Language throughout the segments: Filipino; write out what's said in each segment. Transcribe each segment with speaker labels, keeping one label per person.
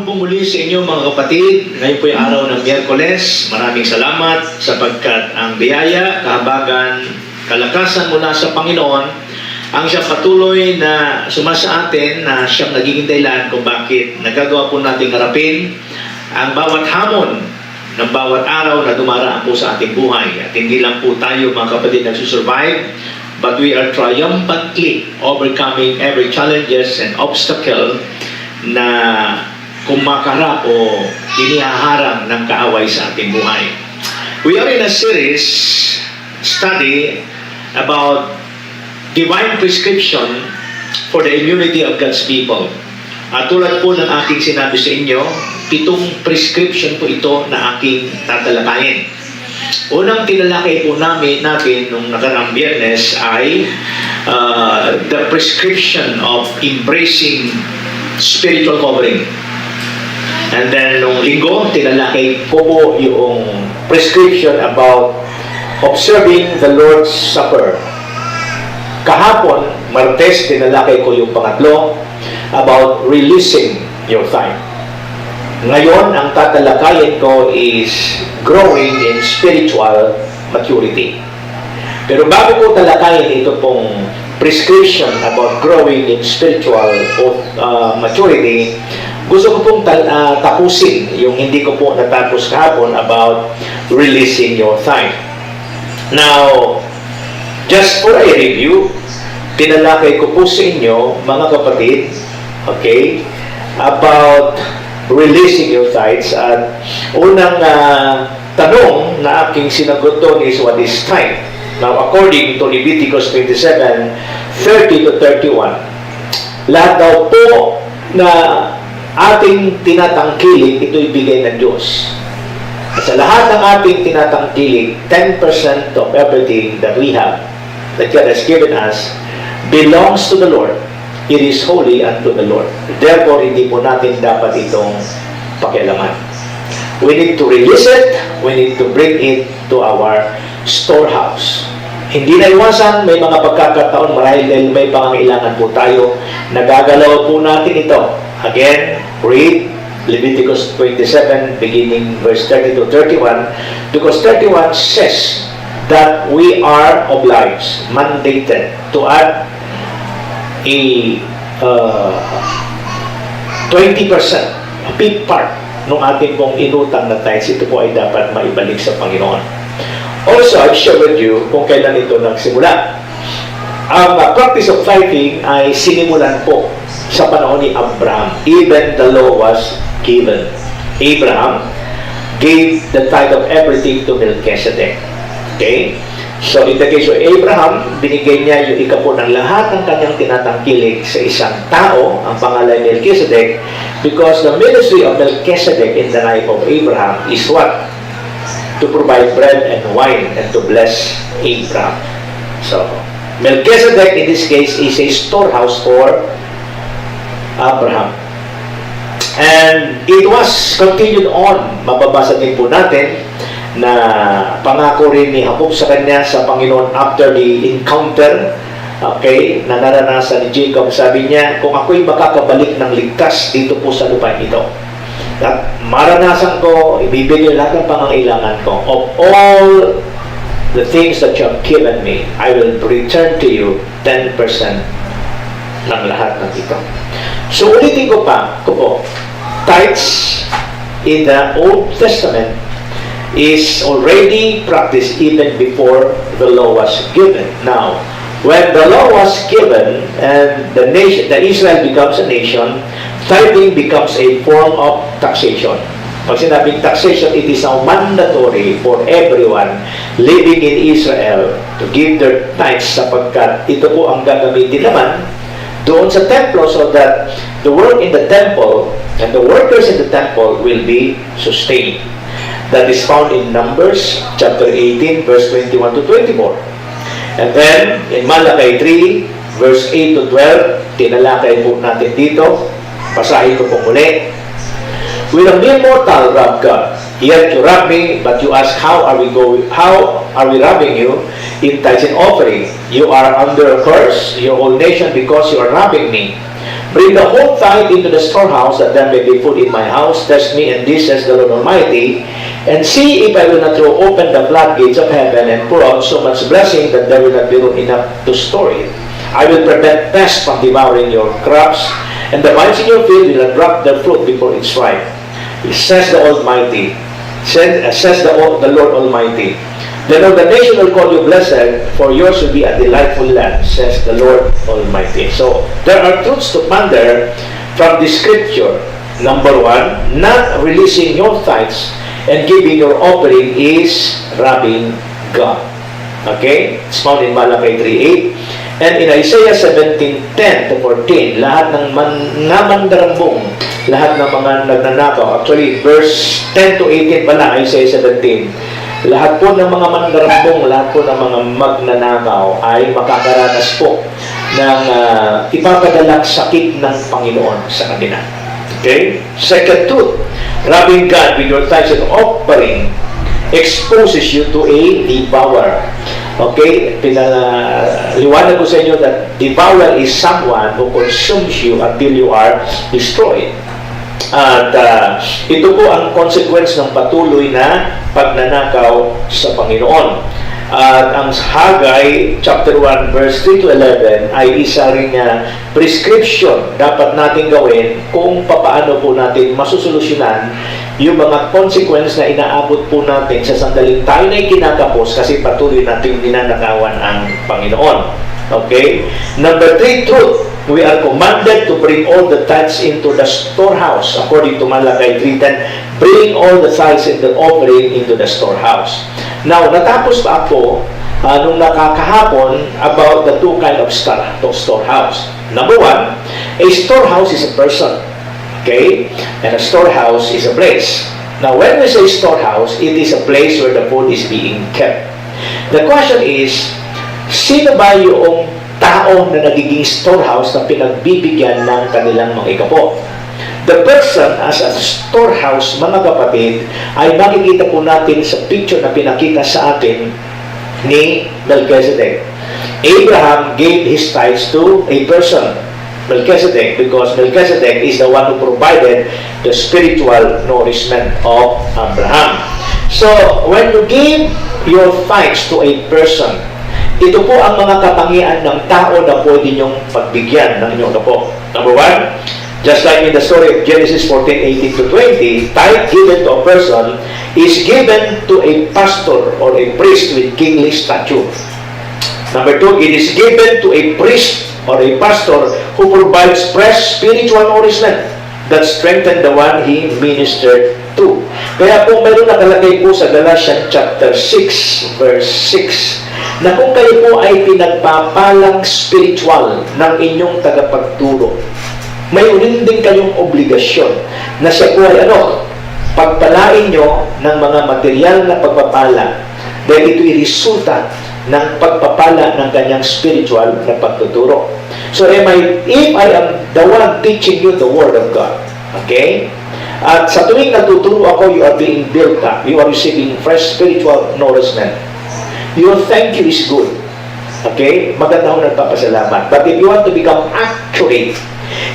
Speaker 1: hapon po muli sa inyo mga kapatid. Ngayon po yung araw ng Miyerkules. Maraming salamat sapagkat ang biyaya, kahabagan, kalakasan mula sa Panginoon ang siyang patuloy na sumasa atin na siyang nagiging dahilan kung bakit nagagawa po nating harapin ang bawat hamon ng bawat araw na dumaraan po sa ating buhay. At hindi lang po tayo mga kapatid nagsusurvive, but we are triumphantly overcoming every challenges and obstacle na kumakarap o inihaharang ng kaaway sa ating buhay. We are in a series study about divine prescription for the immunity of God's people. At tulad po ng aking sinabi sa inyo, 7 prescription po ito na aking tatalakayin. Unang tinalakay po natin nung nakaraang Biyernes ay the prescription of embracing spiritual covering. And then nung linggo, tinalakay ko po yung prescription about observing the Lord's Supper. Kahapon, Martes, tinalakay ko yung pangatlo about releasing your time. Ngayon, ang tatalakayin ko is growing in spiritual maturity. Pero bago ko talakayin ito pong prescription about growing in spiritual maturity, gusto ko pong tapusin yung hindi ko po natapos kahapon about releasing your time. Now, just for a review, tinalakay ko po sa inyo, mga kapatid, okay, about releasing your tithes. At unang tanong na aking sinagot doon is, what is tithe? Now, according to Leviticus 27:30 to 31, lahat daw po na ating tinatangkilik, ito'y bigay ng Diyos. At sa lahat ng ating tinatangkilik, 10% of everything that we have, that God has given us, belongs to the Lord. It is holy unto the Lord. Therefore, hindi po natin dapat itong pakialaman. We need to release it. We need to bring it to our storehouse. Hindi na iwasan, may mga pagkakataon marahil may pangangailangan po tayo, nagagalaw po natin ito. Again, read Leviticus 27 beginning verse 30 to 31, because 31 says that we are obliged, mandated to add a 20%, a big part ng ating pong inutang na tithes. Ito po ay dapat maibalik sa Panginoon. Also, I'll share with you kung kailan ito nagsimula. Ang practice of tithing ay sinimulan po sa panahon ni Abraham. Even the law was given. Abraham gave the tithe of everything to Melchizedek. Okay? So, in the case of Abraham, binigay niya yung ika po ng lahat ng kanyang tinatangkilik sa isang tao, ang pangalan Melchizedek, because the ministry of Melchizedek in the life of Abraham is what? To provide bread and wine and to bless Abraham. So, Melchizedek in this case is a storehouse for Abraham. And it was continued on. Mababasa din po natin na pangako rin ni Jacob sa kanya sa Panginoon after the encounter, okay, na naranasan ni Jacob. Sabi niya, kung ako'y makakabalik ng ligtas dito po sa lupain ito, at maranasan ko, ibibigay lahat ng pangangailangan ko. Of all the things that you have given me, I will return to you 10% ng lahat ng ito. So, ulitin ko po, tithes in the Old Testament is already practiced even before the law was given. Now, when the law was given and the Israel becomes a nation, tithing becomes a form of taxation. Pag sinabing taxation, it is now mandatory for everyone living in Israel to give their tithes sapagkat ito po ang gagamitin naman doon sa templo so that the work in the temple and the workers in the temple will be sustained. That is found in Numbers chapter 18 verse 21 to 24. And then in Malachi 3 verse 8 to 12, tinalakay po natin dito. Basahin ko po muli. With a mere mortal rob God, yet you rob me, but you ask, how are we robbing you in tithes and offering? You are under a curse, your whole nation, because you are robbing me. Bring the whole tithe into the storehouse, that there may be food in my house. Test me in this, says the Lord Almighty, and see if I will not throw open the floodgates of heaven and pour out so much blessing that there will not be room enough to store it. I will prevent pests from devouring your crops, and the vines in your field will not drop their fruit before it's ripe. Says the Almighty, says the Lord Almighty. Then all the nation will call you blessed, for yours will be a delightful land, says the Lord Almighty. So, there are truths to ponder from the scripture. Number one, not releasing your tithes and giving your offering is robbing God. Okay? It's found in Malachi 3:8. And in Isaiah 17:10 to 14, lahat ng mga mandarambong, lahat ng mga nagnanakaw, actually, verse 10 to 18 pala, Isaiah 17, lahat po ng mga mandarambong, lahat po ng mga magnanakaw ay makakaranas po ng ipapadalang sakit ng Panginoon sa kanila. Okay? Second truth, robbing God with your tithes and offering exposes you to a devourer. Okay? Liwanag ko sa inyo that devourer is someone who consumes you until you are destroyed. At ito po ang consequence ng patuloy na pagnanakaw sa Panginoon. At ang Haggai chapter 1 verse 3 to 11 ay isa ring prescription dapat natin gawin kung paano po natin masusolusyonan yung mga consequence na inaabot po natin sa sandaling tayo na kinakapos kasi patuloy natin ninanakawan ang Panginoon. Okay? Number 3 truth, we are commanded to bring all the tithes into the storehouse. According to Malachi 3:10, bring all the tithes and the offering into the storehouse. Now, natapos pa ako nung nakakahapon about the two kind of storehouse. Number one, a storehouse is a person. Okay? And a storehouse is a place. Now, when we say storehouse, it is a place where the food is being kept. The question is, sino ba yung tao na nagiging storehouse na pinagbibigyan ng kanilang mga ikapo? The person as a storehouse, mga kapatid, ay makikita po natin sa picture na pinakita sa atin ni Melchizedek. Abraham gave his tithes to a person, Melchizedek, because Melchizedek is the one who provided the spiritual nourishment of Abraham. So, when you give your tithes to a person, ito po ang mga katangian ng tao na pwede niyong pagbigyan ng inyong kapo. Number one, just like in the story of Genesis 14:18 to 20, tithe given to a person is given to a pastor or a priest with kingly stature. Number two, it is given to a priest or a pastor who provides fresh spiritual nourishment that strengthen the one he ministered to. Kaya po mayroon nakalagay po sa Galatians chapter 6 verse 6 na kung kayo po ay pinagpapalang spiritual ng inyong tagapagturo, may unin din kayong obligasyon na siya po ay pagpalain nyo ng mga material na pagpapala dahil ito'y resulta ng pagpapala ng kanyang spiritual na pagtuturo. So if I am the one teaching you the Word of God, okay? At sa tuwing natuturo ako, you are being built up. You are receiving fresh spiritual nourishment. Your thank you is good. Okay? Maganda akong nagpapasalamat. But if you want to become accurate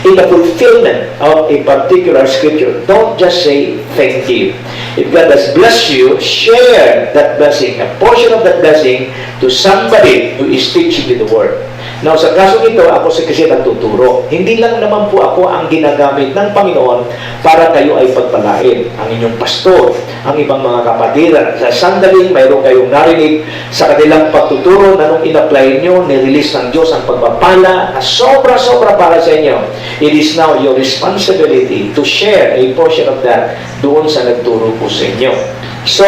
Speaker 1: in the fulfillment of a particular scripture, don't just say thank you. If God has blessed you, share that blessing, a portion of that blessing to somebody who is teaching you the Word. Now, sa kaso ito, ako kasi nagtuturo. Hindi lang naman po ako ang ginagamit ng Panginoon para kayo ay pagpalain. Ang inyong pastor, ang ibang mga kapatid, sa sandaling mayroon kayong narinig sa kanilang pagtuturo na nung in-apply nyo, nirelease ng Diyos ang pagpapala na sobra-sobra para sa inyo. It is now your responsibility to share a portion of that doon sa nagturo po sa inyo. So,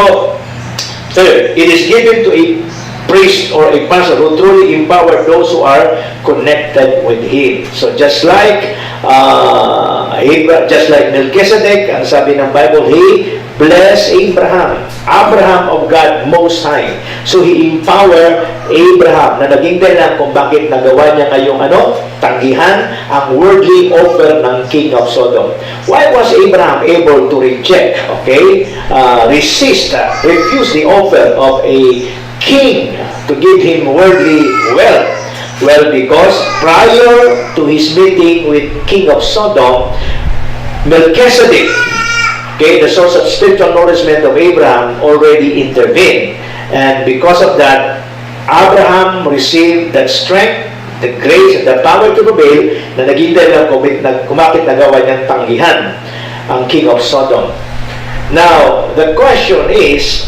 Speaker 1: third, it is given to a priest or a pastor who truly empower those who are connected with him. So just like Melchizedek, ang sabi ng Bible, he blessed Abraham of God Most High. So he empowered Abraham na naging dahilan kung bakit nagawa niya ngayong tanggihan ang worldly offer ng King of Sodom. Why was Abraham able to refuse the offer of a king to give him worldly wealth? Well, because prior to his meeting with King of Sodom, Melchizedek, okay, the source of spiritual nourishment of Abraham, already intervened. And because of that, Abraham received that strength, the grace, and the power to prevail na naghintay lang kumapit na gawa niyang tanggihan ang King of Sodom. Now, the question is,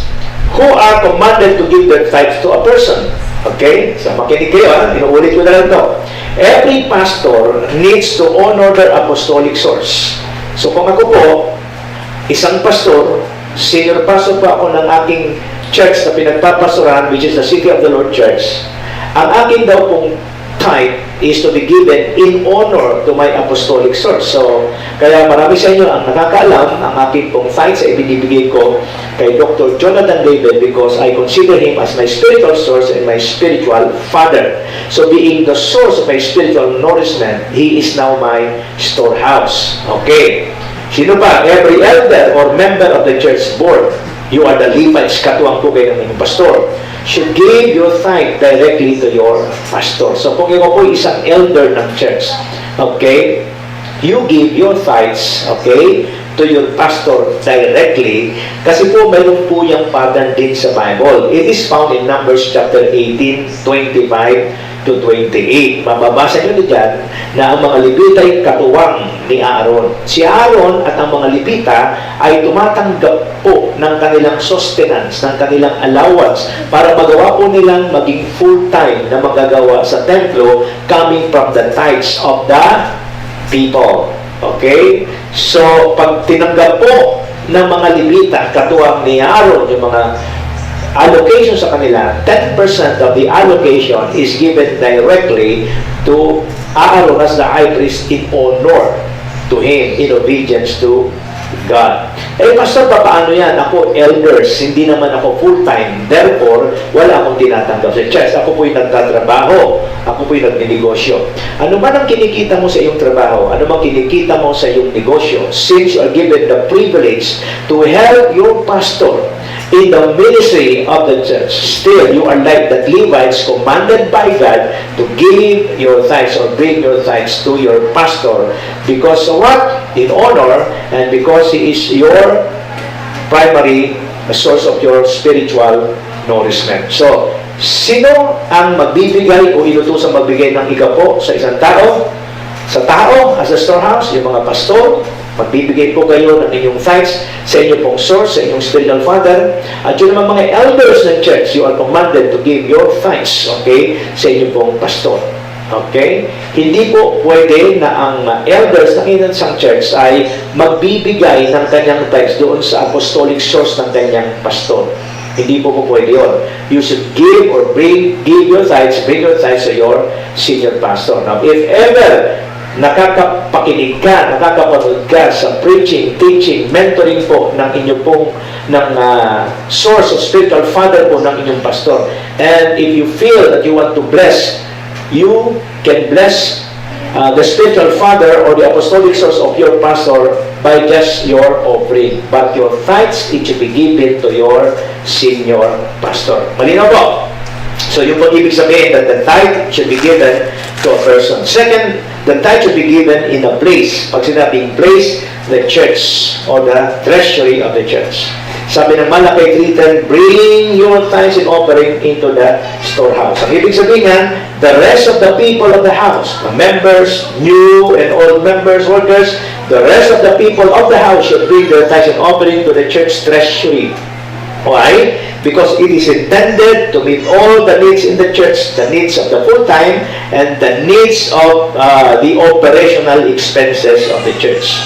Speaker 1: who are commanded to give their tithes to a person? Okay? So, makinig kayo, inuulit ko na lang ito. Every pastor needs to honor their apostolic source. So, kung ako po, isang pastor, senior pastor pa ako ng aking church na pinagpapastorahan, which is the City of the Lord Church, ang aking daw pong tithe is to be given in honor to my apostolic source. So, kaya marami sa inyo ang nakakaalam ang aking pong tithe sa ibinibigay ko kay Dr. Jonathan David because I consider him as my spiritual source and my spiritual father. So, being the source of my spiritual nourishment, he is now my storehouse. Okay. Sino pa? Every elder or member of the church board, you are the Levites, katuwang po kayo ng inyong pastor, should give your tithe directly to your pastor. So, kung ikaw po isang elder ng church, okay, you give your tithes, okay, to your pastor directly, kasi po mayroon po yung pattern din sa Bible. It is found in Numbers chapter 18, 25 to 28. Mababasa nyo dyan na ang mga Levita ay katuwang ni Aaron. Si Aaron at ang mga Levita ay tumatanggap po ng kanilang sustenance, ng kanilang allowance para magawa po nilang maging full-time na magagawa sa templo coming from the tithes of the people. Okay? So, pag tinanggap po ng mga Levita, katuwang ni Aaron, yung mga allocation sa kanila, 10% of the allocation is given directly to Aaron as the high priest in honor to him, in obedience to God. Eh, pastor, paano yan? Ako, elders, hindi naman ako full-time. Therefore, wala akong tinatanggap sa church. Ako po'y nagtatrabaho. Ako po'y nagninegosyo. Ano man ang kinikita mo sa iyong trabaho? Ano man kinikita mo sa iyong negosyo? Since you are given the privilege to help your pastor in the ministry of the church, still you are like the Levites commanded by God to give your tithes or bring your tithes to your pastor because what? In honor, and because he is your primary source of your spiritual nourishment. So, sino ang magbibigay o inutusang magbigay ng ikapo sa isang tao? Sa tao, as a storehouse, yung mga pastor, magbibigay po kayo ng inyong tithes sa inyong pong source, sa inyong spiritual father. At yun naman mga elders ng church, you are commanded to give your tithes, okay, sa inyong pong pastor. Okay? Hindi po pwede na ang elders ng isang church ay magbibigay ng kanyang tithes doon sa apostolic source ng kanyang pastor. Hindi po pwede yun. You should give or bring your tithes to your senior pastor. Now, if ever nakakapakinig ka, nakakapanood ka sa preaching, teaching, mentoring po ng inyong pong source of spiritual father po ng inyong pastor. And if you feel that you want to bless, you can bless the spiritual father or the apostolic source of your pastor by just your offering. But your tithes, it should be given to your senior pastor. Malinaw po? So, yung po ibig sabihin that the tithe should be given to a person. Second, the tithe should be given in a place. Pag sinabing place, the church or the treasury of the church. Sabi ng Malachi 3:10, bring your tithes and offering into the storehouse. Ang ibig sabihin, the rest of the people of the house, the members, new and old members, workers, the rest of the people of the house should bring their tithes and offering to the church treasury. Why? Because it is intended to meet all the needs in the church, the needs of the full-time, and the needs of the operational expenses of the church.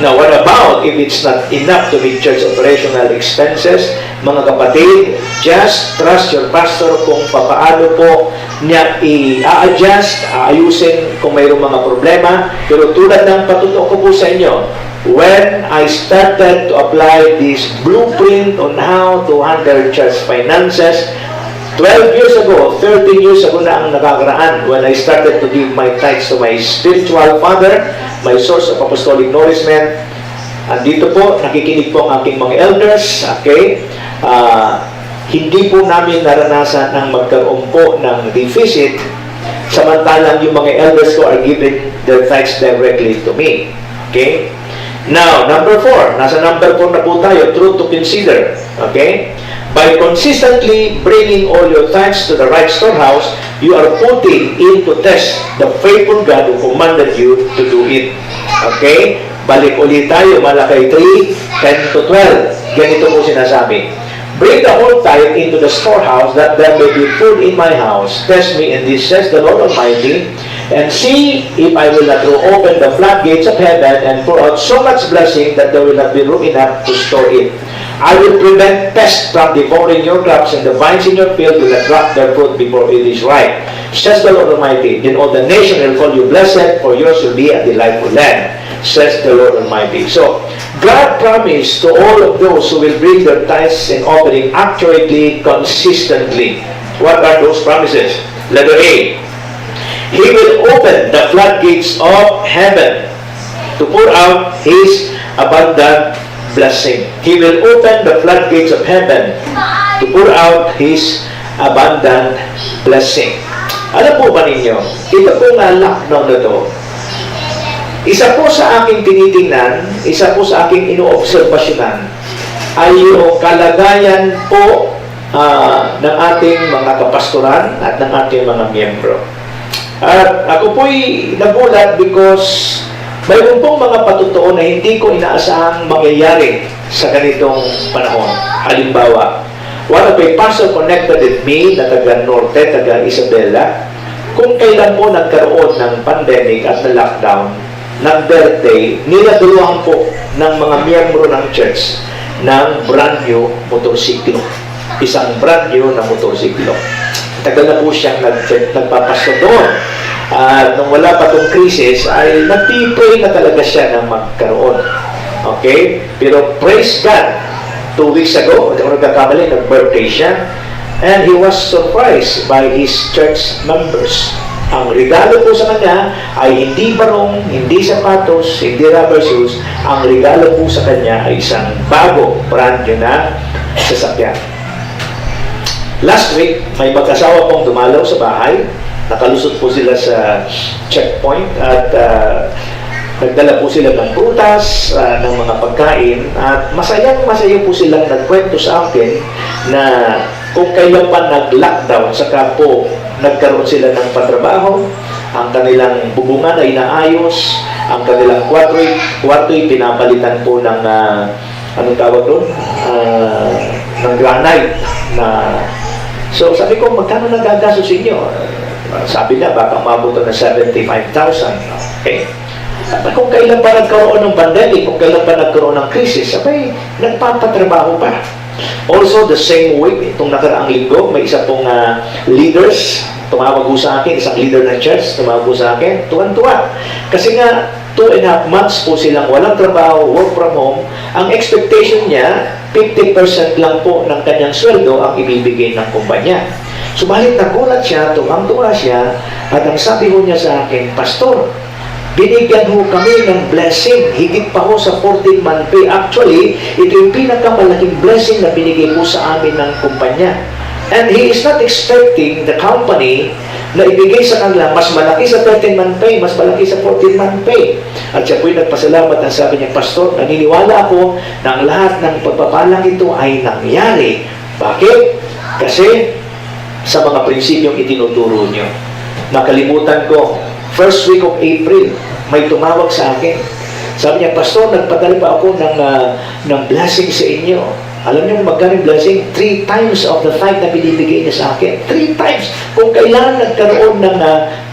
Speaker 1: Now, what about if it's not enough to meet church operational expenses? Mga kapatid, just trust your pastor kung paano po niya i-adjust, ayusin kung mayroong mga problema. Pero tulad ng patutok ko po sa inyo, when I started to apply this blueprint on how to handle church finances, 12 years ago, 13 years ago na ang nakakaraan when I started to give my tithes to my spiritual father, my source of apostolic nourishment. Andito po, nakikinig po ang aking mga elders, okay? Hindi po namin naranasan ang magkaroon po ng deficit Samantalang yung mga elders ko are giving their tithes directly to me. Okay? Now, number 4. Nasa number 4 na po tayo. Truth to consider. Okay? By consistently bringing all your tithes to the right storehouse, you are putting into test the faithful God who commanded you to do it. Okay? Balik ulit tayo. Malakay 3, 10 to 12. Ganito po sinasabi. Bring the whole tithe into the storehouse, that there may be food in my house. Test me in this, says the Lord Almighty, and see if I will not throw open the floodgates of heaven and pour out so much blessing that there will not be room enough to store it. I will prevent pests from devouring your crops, and the vines in your field will not drop their fruit before it is ripe, says the Lord Almighty. Then all the nation will call you blessed, for yours will be a delightful land, says the Lord Almighty. So, God promised to all of those who will bring their tithes and offering accurately, consistently. What are those promises? Letter A. He will open the floodgates of heaven to pour out His abundant blessing. He will open the floodgates of heaven to pour out His abundant blessing. Alam po ba ninyo, ito pong lockdown na to, isa po sa aking tinitingnan, isa po sa aking inoobserbasyonan, ay yung kalagayan po ng ating mga kapastoran at ng ating mga miyembro. At ako po'y nagulat because mayroon pong mga patutuo na hindi ko inaasahang mangyayari sa ganitong panahon. Halimbawa, one of my pastor connected with me na taga Norte, taga Isabela, kung kailan po nagkaroon ng pandemic at na lockdown, nag-birthday, niladuluhan po ng mga miyembro ng church ng brand new motorsiklo. Isang brand new na motorsiklo. Tagal na po siyang nagpapasto doon. Nung wala pa itong crisis, ay nagpipray na talaga siya na magkaroon. Okay? Pero praise God, 2 weeks ago, hindi ako nagkakamali, nag-birthday siya, and he was surprised by his church members. Ang regalo po sa kanya ay hindi barong, hindi sapatos, hindi rubber shoes. Ang regalo po sa kanya ay isang bago, brand new na sasakyan. Last week, may mag-asawa pong dumalaw sa bahay. Nakalusot po sila sa checkpoint at nagdala po sila ng prutas, ng mga pagkain, at masaya po silang nagkwento sa akin na kung kailan pa nag-lockdown, saka po nagkaroon sila ng patrabaho, ang kanilang bubungan ay naayos, ang kanilang kwarto'y pinapalitan po ng anong tawag doon? Ng granite na. So sabi ko, magkano nagagastos inyo? Sabi niya, baka mabuto na 75,000. Okay? Kung kailan pa nagkaroon ng pandemic, kung kailan pa nagkaroon ng crisis, sabay, nagpapatrabaho pa. Also, the same week, itong nakaraang linggo, may isa pong leaders, tumawag po sa akin, isang leader ng church, tumawag po sa akin, tuwan-tuwa. Kasi nga, 2.5 months po silang walang trabaho, work from home. Ang expectation niya, 50% lang po ng kanyang sweldo ang ibibigay ng kumpanya. Subalit nagulat siya, tuwang-tuwa siya, at ang sabi ho niya sa akin, Pastor, binigyan ho kami ng blessing, higit pa ho sa 14-month pay. Actually, ito yung pinakamalaking blessing na binigay po sa amin ng kumpanya. And he is not expecting the company na ibigay sa kanila mas malaki sa 13-month pay, mas malaki sa 14-month pay. At siya po'y nagpasalamat ang sabi niya, Pastor, naniniwala ako na ang lahat ng pagpapalang ito ay nangyari. Bakit? Kasi sa mga prinsipyong itinuturo niyo. Nakalimutan ko, first week of April, may tumawag sa akin. Sabi niya, Pastor, nagpadala pa ako ng blessing sa inyo. Alam niyo kung magkano yung blessing? 3 times of the tithe na binibigay niya sa akin. 3 times. Kung kailan nagkaroon ng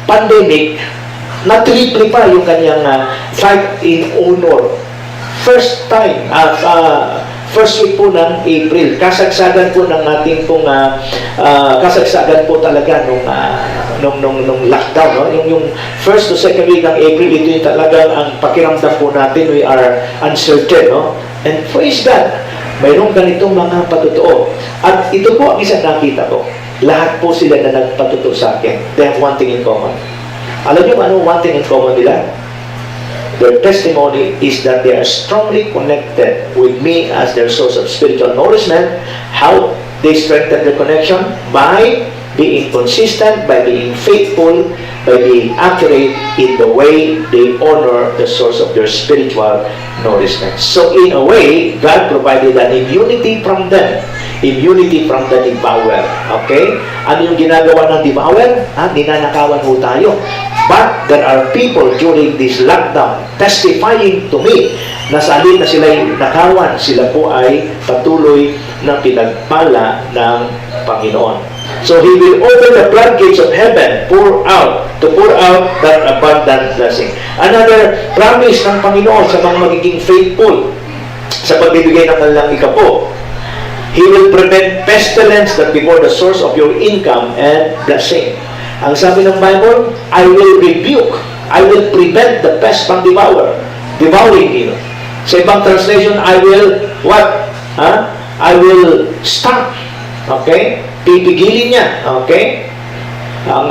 Speaker 1: pandemic, na-triple pa yung kanyang tithe in honor. First time, first week po ng April, kasagsagan po ng ating pong kasagsagan po talaga nung lockdown, no? Yung first to second week ng April, ito yung talagang ang pakiramdam po natin, we are uncertain, no? And praise God, mayroong ganitong mga patutuo. At ito po ang isang nakita ko. Lahat po sila na nagpatutuo sa akin. They have one thing in common. Alam niyo ano one thing in common nila? Their testimony is that they are strongly connected with me as their source of spiritual nourishment. How they strengthen their connection? By being consistent, by being faithful, by being accurate in the way they honor the source of their spiritual nourishment. So in a way, God provided an immunity from them. Immunity from the devourer. Okay? Ano yung ginagawa ng devourer? Ninanakawan ho tayo. But there are people during this lockdown testifying to me na sa alin na sila'y nakawan, sila po ay patuloy na pinagpala ng Panginoon. So He will open the floodgates of heaven, to pour out that abundant blessing. Another promise ng Panginoon sa mga magiging faithful sa pagbibigay ng kanilang ikapo. He will prevent pestilence that before the source of your income and blessing. Ang sabi ng Bible, I will rebuke, I will prevent the pest from devouring you. Sa ibang translation, I will, what? I will stop. Okay? Pipigilin niya. Okay? Ang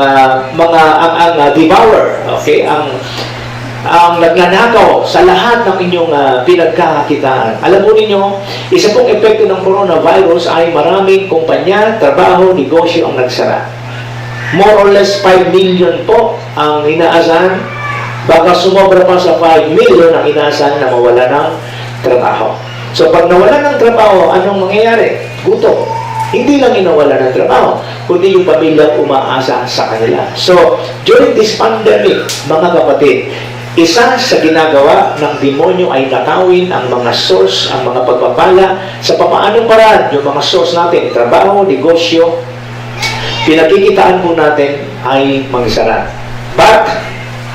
Speaker 1: devourer. Okay? Ang nagnanakaw sa lahat ng inyong pinagkakakitaan. Alam mo ninyo, isa pong epekto ng coronavirus ay maraming kumpanya, trabaho, negosyo ang nagsara. More or less 5 million po ang inaasahan. Baka sumobra pa sa 5 million ang inaasahan na mawala ng trabaho. So pag nawala ng trabaho, anong mangyayari? Gutom. Hindi lang inawala ng trabaho, kundi yung pamilya umaasa sa kanila. So, during this pandemic, mga kapatid, isa sa ginagawa ng demonyo ay nakawin ang mga source, ang mga pagpapala sa papaanong paraan, yung mga source natin, trabaho, negosyo, pinakikitaan po natin ay magsara. But,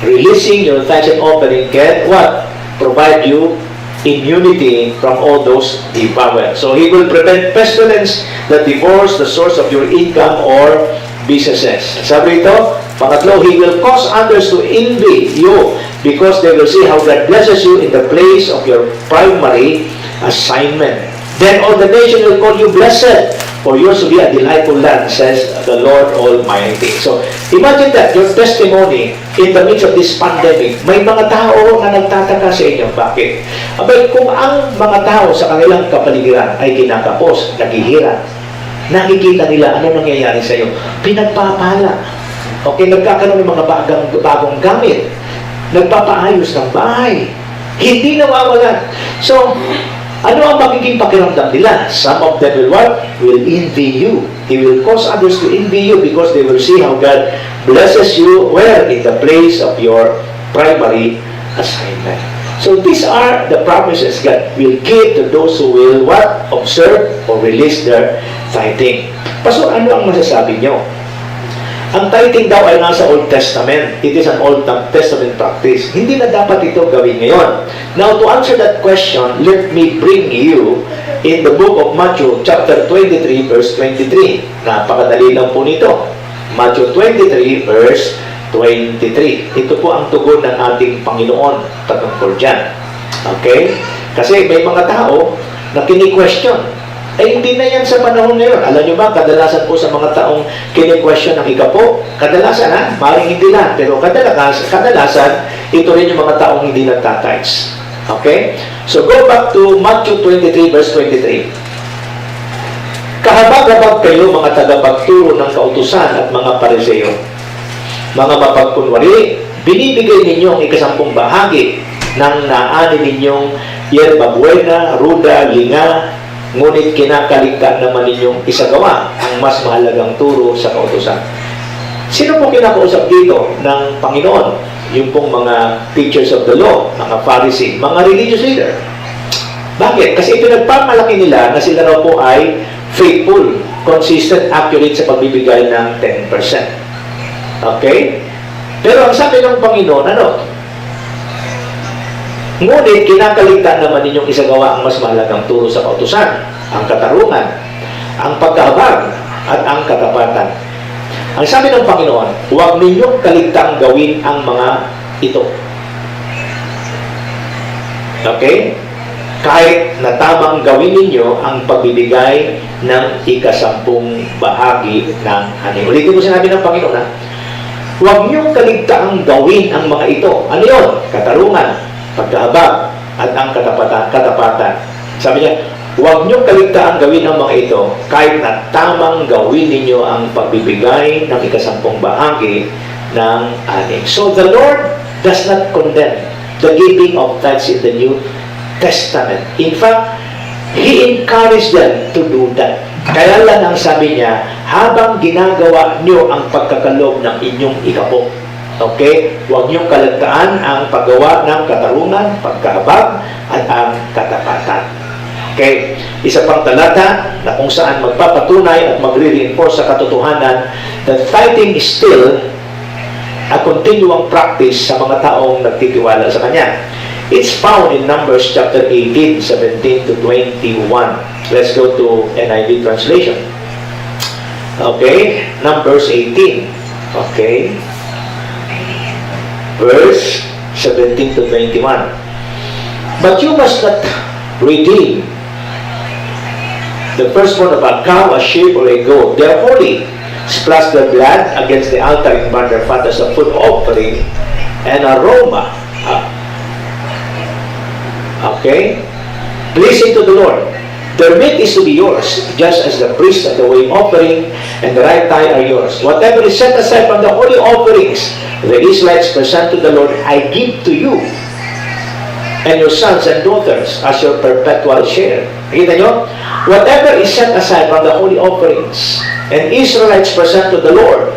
Speaker 1: releasing your tithes and offering can what? Provide you immunity from all those devour. So He will prevent pestilence that devours the source of your income or businesses. Sabi ito, pangatlo, He will cause others to envy you because they will see how God blesses you in the place of your primary assignment. Then all the nation will call you blessed, for yours will be a delightful land, says the Lord Almighty. So, imagine that, your testimony in the midst of this pandemic, may mga tao na nagtataka sa inyo. Bakit? Abay, kung ang mga tao sa kanilang kapaligiran ay kinakapos, naghihirap, nakikita nila ano nangyayari sa iyo, pinagpapala. Okay, nagkakaroon ng mga bagong gamit, nagpapaayos ng bahay, hindi nawawalan. So, ano ang magiging pakiramdam nila? Some of them will what? Will envy you. He will cause others to envy you because they will see how God blesses you where? In the place of your primary assignment. So these are the promises God will give to those who will what? Observe or release their tithing. Pastor, ano ang masasabi nyo? Ang tithing daw ay nasa Old Testament. It is an Old Testament practice. Hindi na dapat ito gawin ngayon. Now, to answer that question, let me bring you in the book of Matthew, chapter 23, verse 23. Napakadali lang po nito. Matthew 23, verse 23. Ito po ang tugon ng ating Panginoon patungkol dyan. Okay? Kasi may mga tao na kini-question. Hindi na yan sa panahon ngayon. Alam nyo ba, kadalasan po sa mga taong kini-question ng ikapo, kadalasan maring hindi lang, pero kadalasan, ito rin yung mga taong hindi nagtatites. Okay? So, go back to Matthew 23, verse 23. Kahabag-habag kayo, mga tagapagturo ng kautusan at mga pariseo, mga mapagkunwari, binibigay ninyong ikasampung bahagi ng naani ninyong yerba buena, ruda, linga, ngunit kinakaligtaan naman ninyong isagawa ang mas mahalagang turo sa kautusan. Sino po kinakausap dito ng Panginoon? Yung pong mga teachers of the law, mga Pharisee, mga religious leader. Bakit? Kasi pinagpamalaki nila na sila raw po ay faithful, consistent, accurate sa pagbibigay ng 10%. Okay? Pero ang sabi ng Panginoon, ano? Ngunit, kinakaligtaan naman ninyong isagawa ang mas mahalagang turo sa kautusan, ang katarungan, ang pagkahabag, at ang katapatan. Ang sabi ng Panginoon, huwag ninyong kaligtaang gawin ang mga ito. Okay? Kahit na tamang gawin ninyo ang pagbibigay ng ikasampung bahagi ng ani. Ulitin ko sinabi ng Panginoon, huwag niyong kaligtaang gawin ang mga ito. Ano yun? Katarungan, pagkahabag, at ang katapatan. Sabi niya, huwag niyong kaligtaan gawin ang mga ito, kahit na tamang gawin ninyo ang pagbibigay ng ikasampung bahagi ng ani. So the Lord does not condemn the giving of tithes in the New Testament. In fact, He encouraged them to do that. Kaya lang ang sabi niya, habang ginagawa niyo ang pagkakaloob ng inyong ikapo, okay, huwag niyong kaligtaan ang paggawa ng katarungan, pagkaabag, at ang katapatan. Okay, isa pang talata na kung saan magpapatunay at magre-reinforce sa katotohanan that tithing is still a continuing practice sa mga taong nagtitiwala sa Kanya. It's found in Numbers chapter 18, 17 to 21. Let's go to NIV translation. Okay, Numbers 18. Okay. Verse 17 to 21. But you must not redeem the firstborn of a cow, a sheep, or a goat. They are holy. Splash their blood against the altar and burn their fat as a food offering and aroma. Okay? Pleasing to the Lord. Their meat is to be yours, just as the priest and the wave offering and the right thigh are yours. Whatever is set aside from the holy offerings, the Israelites present to the Lord, I give to you and your sons and daughters as your perpetual share. Nakita nyo? Whatever is set aside from the holy offerings and Israelites present to the Lord.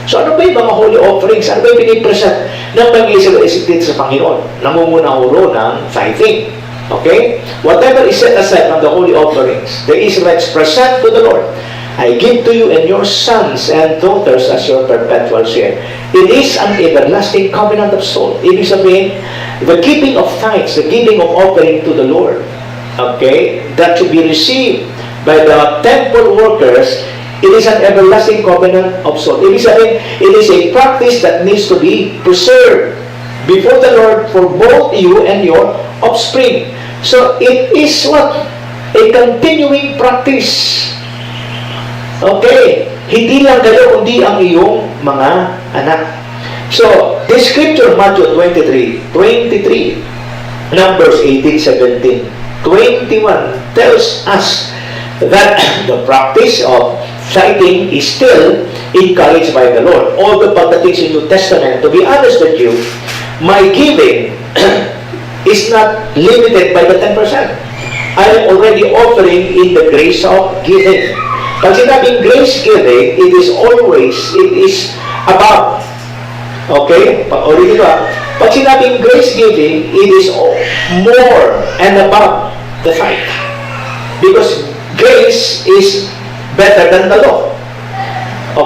Speaker 1: So ano ba yung mga holy offerings? Ano ba yung pinipresent ng mga Israelites sa Panginoon? Namumuna-uro ng tithing. Okay? Whatever is set aside from the holy offerings, the Israelites present to the Lord, I give to you and your sons and daughters as your perpetual share. It is an everlasting covenant of soul. Ibig sabihin, the keeping of tithes, the giving of offering to the Lord, okay, that to be received by the temple workers, it is an everlasting covenant of soul. Ibig sabihin, it is a practice that needs to be preserved before the Lord for both you and your offspring. So, it is what? A continuing practice. Okay? Hindi lang kayo, kundi ang iyong mga anak. So, this scripture, Matthew 23, Numbers 18, 17, 21, tells us that the practice of tithing is still encouraged by the Lord. All the pagdating sa New Testament, to be honest with you, my giving is not limited by the 10%. I am already offering in the grace of giving. Pag sinabing grace giving, it is above. Okay? Ulitin ko pag sinabing grace giving, it is more and above the tithe. Because grace is better than the law.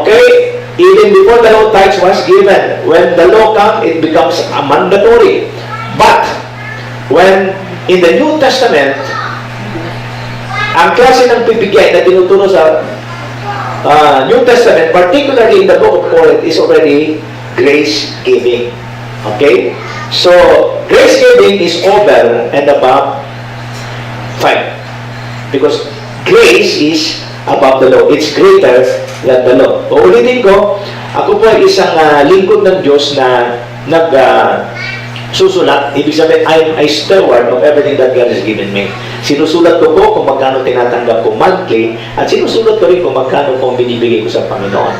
Speaker 1: Okay? Even before the law, tithes was given. When the law comes, it becomes a mandatory. But, when in the New Testament, ang klase ng pibigay na tinuturo sa New Testament, particularly in the book of Corinth, is already grace giving. Okay? So, grace giving is over and above tithe. Because grace is above the law. It's greater than the law. Uulitin ko, ako po ay isang lingkod ng Diyos na susulat. Ibig sabihin, I am a steward of everything that God has given me. Sinusulat ko po kung magkano tinatanggap ko monthly at sinusulat ko rin kung magkano pong binibigay ko sa Panginoon.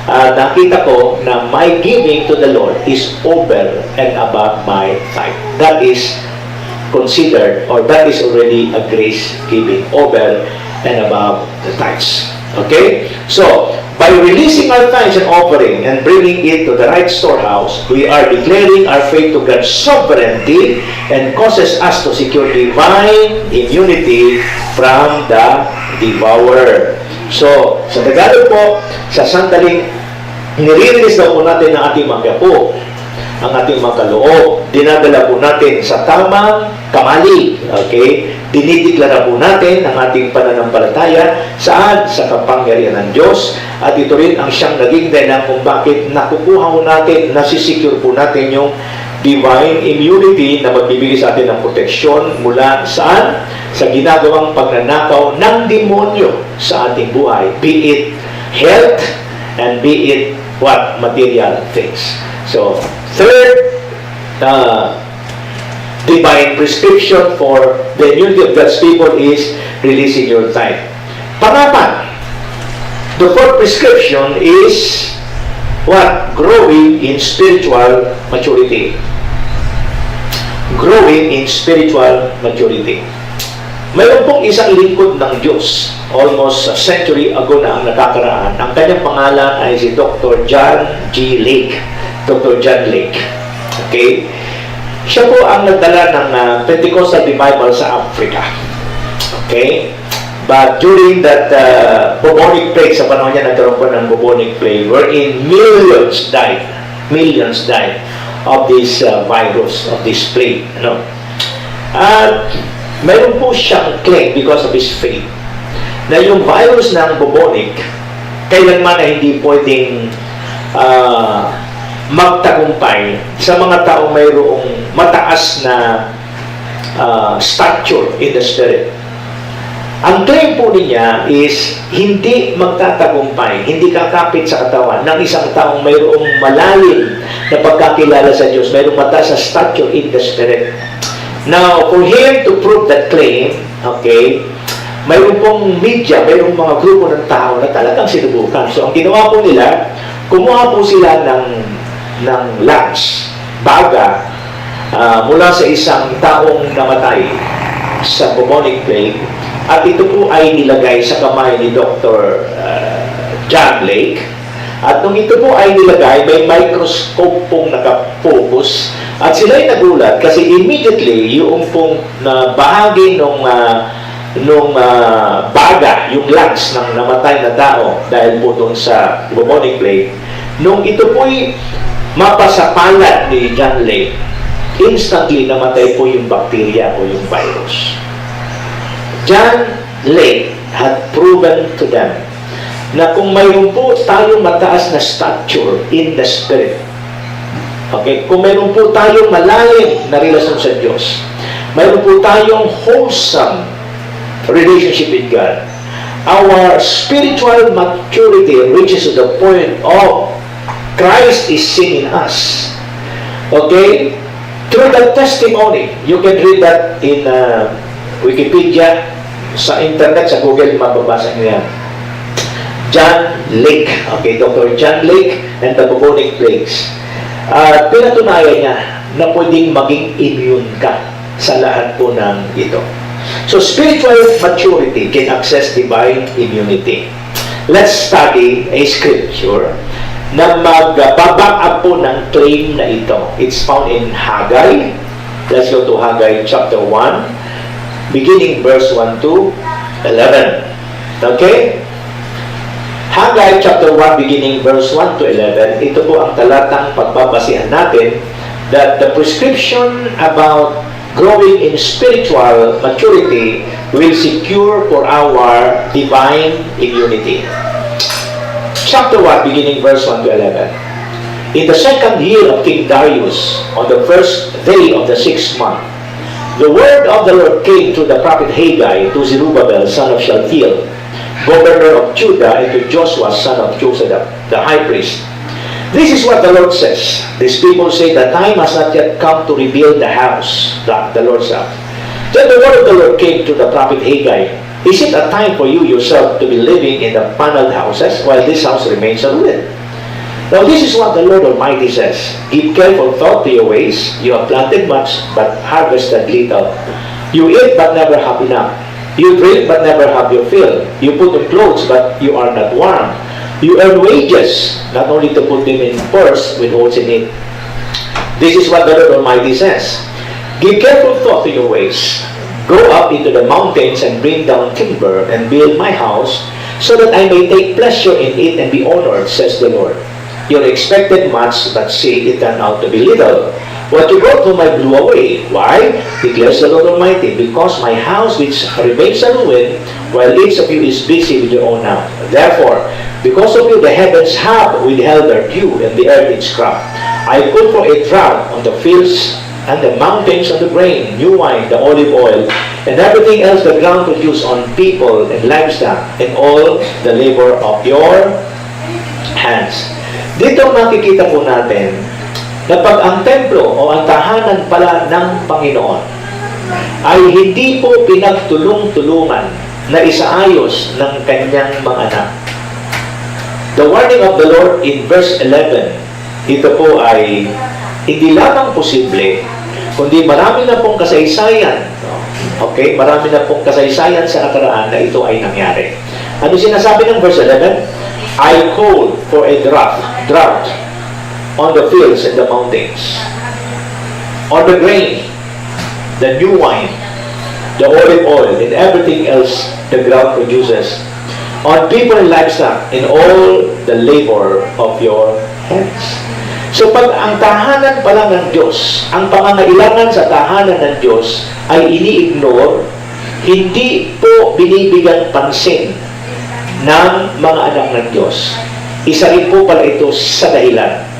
Speaker 1: Nakita ko na my giving to the Lord is over and above my tithe. That is considered, or that is already a grace giving over and above the tithes. Okay? So, by releasing our tithes and offering and bringing it to the right storehouse, we are declaring our faith to God's sovereignty and causes us to secure divine immunity from the devourer. So, sa Tagalog po, sa sandaling nire-release daw po natin ang ating mga po, ang ating mga kaloob, dinadala po natin sa tamang kamali. Okay? Dinideklara po natin ang ating pananampalataya saan? Sa kapangyarihan ng Diyos. At ito rin ang siyang naging dahilan kung bakit nakukuha po natin, nasisecure po natin yung divine immunity na magbibigay sa atin ng proteksyon mula saan? Sa ginagawang pagnanakaw ng demonyo sa ating buhay. Be it health and be it what? Material things. So, third
Speaker 2: divine prescription for the immunity of God's people is releasing your tithe. Pangapat, the fourth prescription is what? Growing in spiritual maturity. Growing in spiritual maturity. Mayroon pong isang lingkod ng Diyos, almost a century ago na ang nakakaraan. Ang kanyang pangalan ay si Dr. John G. Lake. Dr. John Lake. Okay? Siya po ang nagdala ng Pentecostal revival sa Africa. Okay? But during that bubonic plague, sa panahon niya nagkaroon po ng bubonic plague, wherein millions died of this virus, of this plague. At mayroon po siyang claim because of his faith na yung virus ng bubonic kailanman na hindi pwedeng magtagumpay sa mga taong mayroong mataas na stature in the spirit. Ang claim po niya is hindi magtatagumpay, hindi kakapit sa katawan ng isang taong mayroong malalim na pagkakilala sa Diyos, mayroong mataas na stature in the spirit. Now, for him to prove that claim, okay, mayroon pong media, mayroong mga grupo ng tao na talagang sinubukan. So, ang ginawa po nila, kumuha po sila ng lungs, baga, mula sa isang taong namatay sa bubonic plague, at ito po ay nilagay sa kamay ni Dr. John Lake. At nung ito po ay nilagay, may microscope pong nakafocus. At sila'y nagulat kasi immediately yung pong bahagi nung baga, yung lungs ng namatay na tao dahil po doon sa bubonic plague, nung ito po'y mapasapalat ni John Lake, instantly namatay po yung bacteria o yung virus. John Lake had proven to them na kung mayroon po tayong mataas na stature in the spirit, okay, kung mayroon po tayong malalim na relasyon sa Diyos, mayroon po tayong wholesome relationship with God, our spiritual maturity reaches to the point of Christ is seen in us. Okay? Through that testimony, you can read that in Wikipedia, sa internet, sa Google, mababasa niyo yan. John Lake, okay, Dr. John Lake and the bubonic plagues. Pinatunayan niya na pwedeng maging immune ka sa lahat po ng ito. So, spiritual maturity can access divine immunity. Let's study a scripture na mag-back up po ng claim na ito. It's found in Haggai. Let's go to Haggai chapter 1, beginning verse 1 to 11. Okay? Haggai chapter 1 beginning verse 1 to 11, ito po ang talatang pagbabasihan natin that the prescription about growing in spiritual maturity will secure for our divine immunity. Chapter 1 beginning verse 1 to 11. In the second year of King Darius, on the first day of the 6th month, the word of the Lord came through the prophet Haggai to Zerubbabel, son of Shealtiel, governor of Judah, and to Joshua, son of Josadak, the high priest. This is what the Lord says. These people say the time has not yet come to rebuild the house, the Lord's house. Then the word of the Lord came to the prophet Haggai. Is it a time for you yourself to be living in the paneled houses while this house remains a ruin? Now this is what the Lord Almighty says. Give careful thought to your ways. You have planted much, but harvested little. You eat, but never have enough. You drink, but never have your fill. You put on clothes, but you are not warm. You earn wages, not only to put them in purse with holes in it. This is what the Lord Almighty says. Give careful thought to your ways. Go up into the mountains and bring down timber and build my house, so that I may take pleasure in it and be honored, says the Lord. You expected much, but see, it turned out to be little. What you brought home I blew away. Why? Declares the Lord Almighty. Because my house which remains a ruin, while each of you is busy with your own house. Therefore, because of you the heavens have withheld their dew, and the earth its crop. I put for a drought on the fields and the mountains on the grain, new wine, the olive oil, and everything else the ground produces on people and livestock, and all the labor of your hands. Dito makikita po natin na pag ang templo o ang tahanan pala ng Panginoon ay hindi po pinagtulong-tulungan na isaayos ng kanyang mga anak. The warning of the Lord in verse 11, ito po ay hindi lamang posible, kundi marami na pong kasaysayan. Okay? Marami na pong kasaysayan sa nakaraan na ito ay nangyari. Ano sinasabi ng verse 11? I called for a drought on the fields and the mountains, on the grain, the new wine, the olive oil, and everything else the ground produces, on people and livestock, in all the labor of your hands. So pag ang tahanan pala ng Diyos, ang pangangailangan sa tahanan ng Diyos ay ini-ignore, hindi po binibigyan pansin ng mga anak ng Diyos. Isa rin po pala ito sa dahilan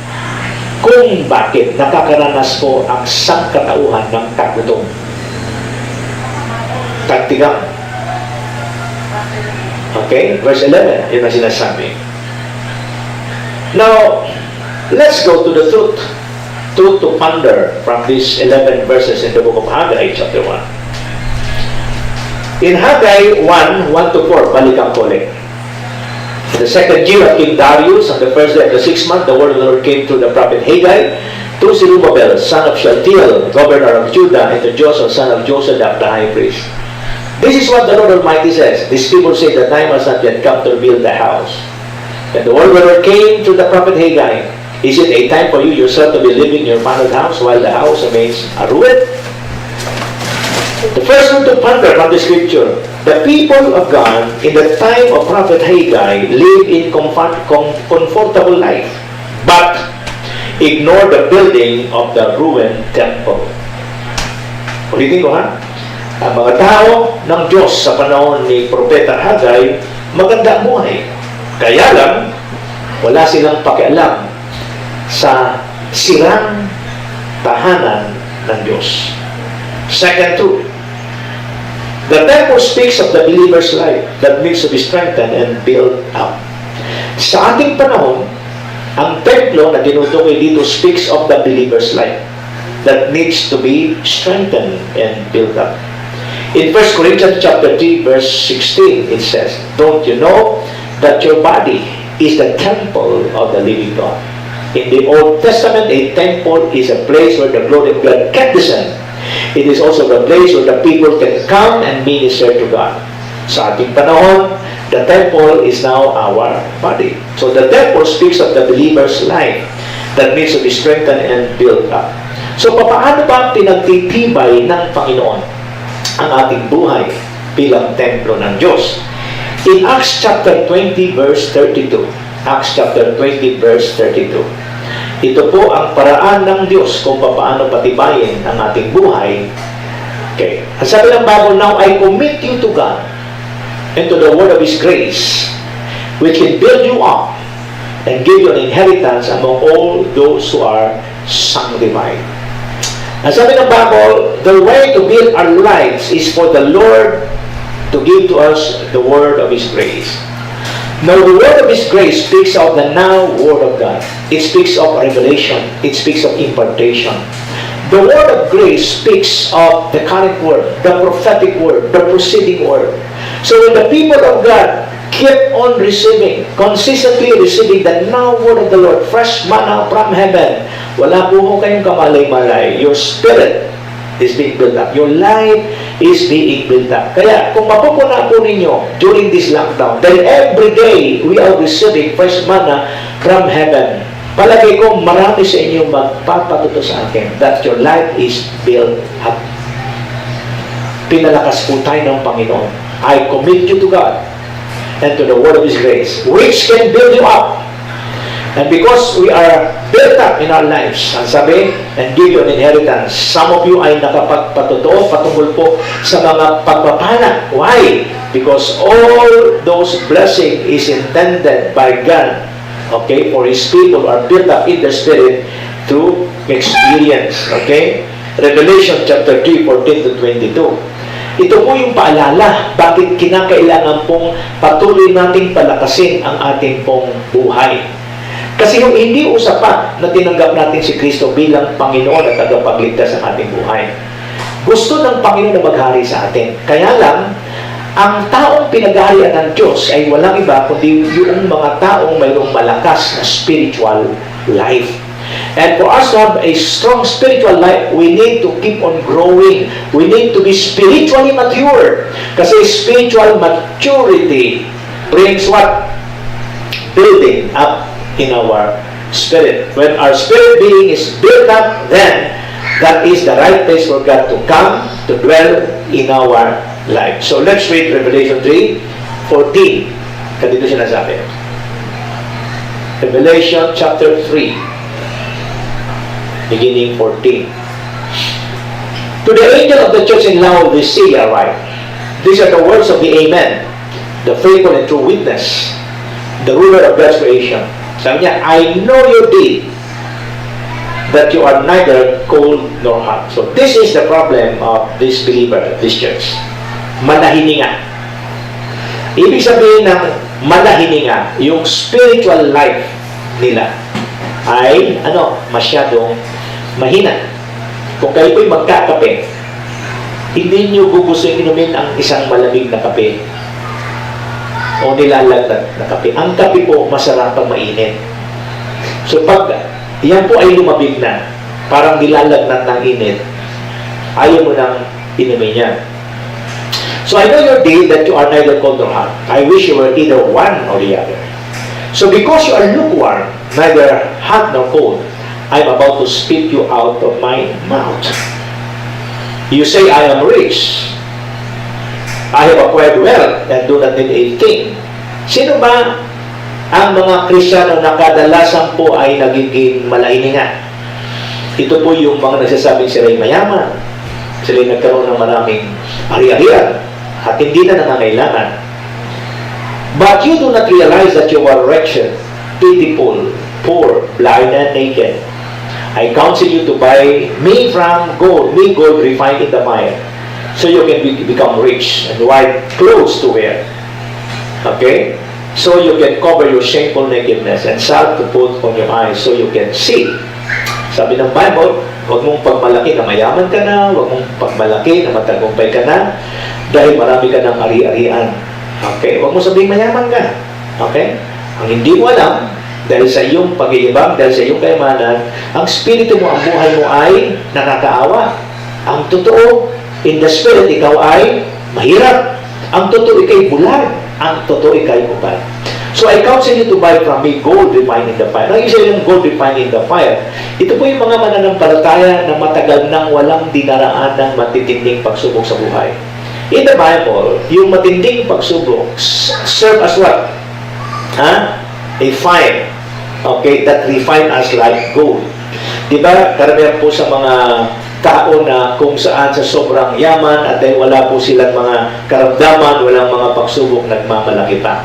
Speaker 2: kung bakit nakakaranas po ang sangkatauhan ng tagutom. Tagtigang. Okay? Verse 11, yun ang sinasabi. Now, let's go to the truth. Truth to ponder from these 11 verses in the book of Haggai, chapter 1. In Haggai 1, 1-4, balikan ko ulit. In the second year of King Darius, on the first day of the 6th month, the word of the Lord came through the prophet Haggai to Zerubbabel, son of Shealtiel, governor of Judah, and to Joshua, son of Josadak, the high priest. This is what the Lord Almighty says. These people say the time has not yet come to build the house. And the word of the Lord came to the prophet Haggai. Is it a time for you yourself to be living in your father's house while the house remains a ruin? The first one to ponder from the scripture, the people of God in the time of prophet Haggai live in comfortable life, but ignore the building of the ruined temple. Ulitin ko ha, ang mga tao ng Diyos sa panahon ni Propeta Haggai, maganda ang buhay. Kaya lang, wala silang pakialam sa sirang tahanan ng Diyos. Second truth, the temple speaks of the believer's life that needs to be strengthened and built up. Sa ating panahon, ang templo na tinutukoy dito speaks of the believer's life that needs to be strengthened and built up. In 1 Corinthians chapter 3, verse 16, it says, don't you know that your body is the temple of the living God? In the Old Testament, a temple is a place where the glory of God can descend. It is also the place where the people can come and minister to God. Sa ating panahon, the temple is now our body. So the temple speaks of the believer's life that needs to be strengthened and built up. So paano ba pinagtitibay ng Panginoon ang ating buhay bilang templo ng Diyos? In Acts chapter 20 verse 32, Acts chapter 20 verse 32, ito po ang paraan ng Diyos kung paano patibayin ang ating buhay. Okay. Ang sabi ng Bible, now I commit you to God and to the word of His grace, which can build you up and give you an inheritance among all those who are sanctified. Ang sabi ng Bible, the way to build our lives is for the Lord to give to us the word of His grace. Now, the word of His grace speaks of the now word of God. It speaks of revelation. It speaks of impartation. The word of grace speaks of the current word, the prophetic word, the preceding word. So when the people of God keep on receiving, consistently receiving the now word of the Lord, fresh manna from heaven, wala po ho kayong kamalay-malay. Your spirit is being built up. Your life is being built up. Kaya kung mapupuna po ninyo during this lockdown, then every day we are receiving fresh manna from heaven. Palagay ko marami sa inyo magpapatuto sa akin that your life is built up. Pinalakas po tayo ng Panginoon. I commit you to God and to the word of His grace, which can build you up. And because we are built up in our lives, ang sabi, and give you an inheritance. Some of you ay nakapagpatotoo patungkol po sa mga pagpapala. Why? Because all those blessings is intended by God, okay, for His people are built up in the Spirit through experience. Okay? Revelation chapter 3, 14-22. Ito po yung paalala bakit kinakailangan pong patuloy nating palakasin ang ating pong buhay. Kasi yung hindi usapan na tinanggap natin si Kristo bilang Panginoon at tagapagligtas sa ating buhay. Gusto ng Panginoon na maghari sa atin. Kaya lang, ang taong pinaghaharian ng Diyos ay walang iba kundi yung mga taong mayroong malakas na spiritual life. And for us to have a strong spiritual life, we need to keep on growing. We need to be spiritually mature. Kasi spiritual maturity brings what? Building up in our spirit. When our spirit being is built up, then that is the right place for God to come to dwell in our life. So let's read Revelation 3:14. Kadito siya nasabi. Revelation chapter 3, beginning 14. To the angel of the church in Laodicea write, these are the words of the Amen, the faithful and true witness, the ruler of God's creation. Sabi niya, I know your deed, that you are neither cold nor hot. So this is the problem of this believer, this church. Malahininga. Ibig sabihin ng malahininga, yung spiritual life nila ay masyadong mahina. Kung kayo po'y magkakape, hindi nyo gugustuhin inumin ang isang malamig na kape o nilalagdag na kape. Ang kape po masarap pag mainit. So pag yan po ay lumabig na, parang nilalagnat ng init, ayaw mo nang inumin yan. So I know your deed that you are neither cold nor hot. I wish you were either one or the other. So because you are lukewarm, neither hot nor cold, I am about to spit you out of my mouth. You say, I am rich. I have acquired wealth and do not need a thing. Sino ba ang mga Kristiyano na kadalasan po ay nagiging malahininga? Ito po yung mga nagsasabing sila'y mayaman, sila'y nagkaroon ng maraming ari-arian, at hindi na nangangailangan. But you do not realize that you are wretched, pitiful, poor, blind, and naked. I counsel you to buy me gold refined in the fire, so you can become rich, and white clothes to wear. Okay? So you can cover your shameful nakedness, and salve to put on your eyes so you can see. Sabi ng Bible, huwag mong pagmalaki na mayaman ka na, huwag mong pagmalaki na matagumpay ka na, dahil marami ka ng ari-arian. Okay? Huwag mo sabihing mayaman ka. Okay? Ang hindi mo alam, dahil sa iyong pag-iibang, dahil sa iyong kayamanan, ang spirito mo, ang buhay mo ay nakakaawa. Ang totoo, in the spirit, ikaw ay mahirap. Ang totoo, ikay bulag. Ang totoo, ikay ubad. So I counsel you to buy from me gold refined in the fire. Ang isa yung gold refined in the fire. Ito po yung mga mananampalataya na matagal nang walang dinaraan ng matitinding pagsubok sa buhay. In the Bible, yung matinding pagsubok serve as what? A fire. Okay, that refine us like gold. Diba, karamihan po sa mga tao na kung saan sa sobrang yaman at dahil wala po silang mga karamdaman, walang mga pagsubok, nagmamalaki pa.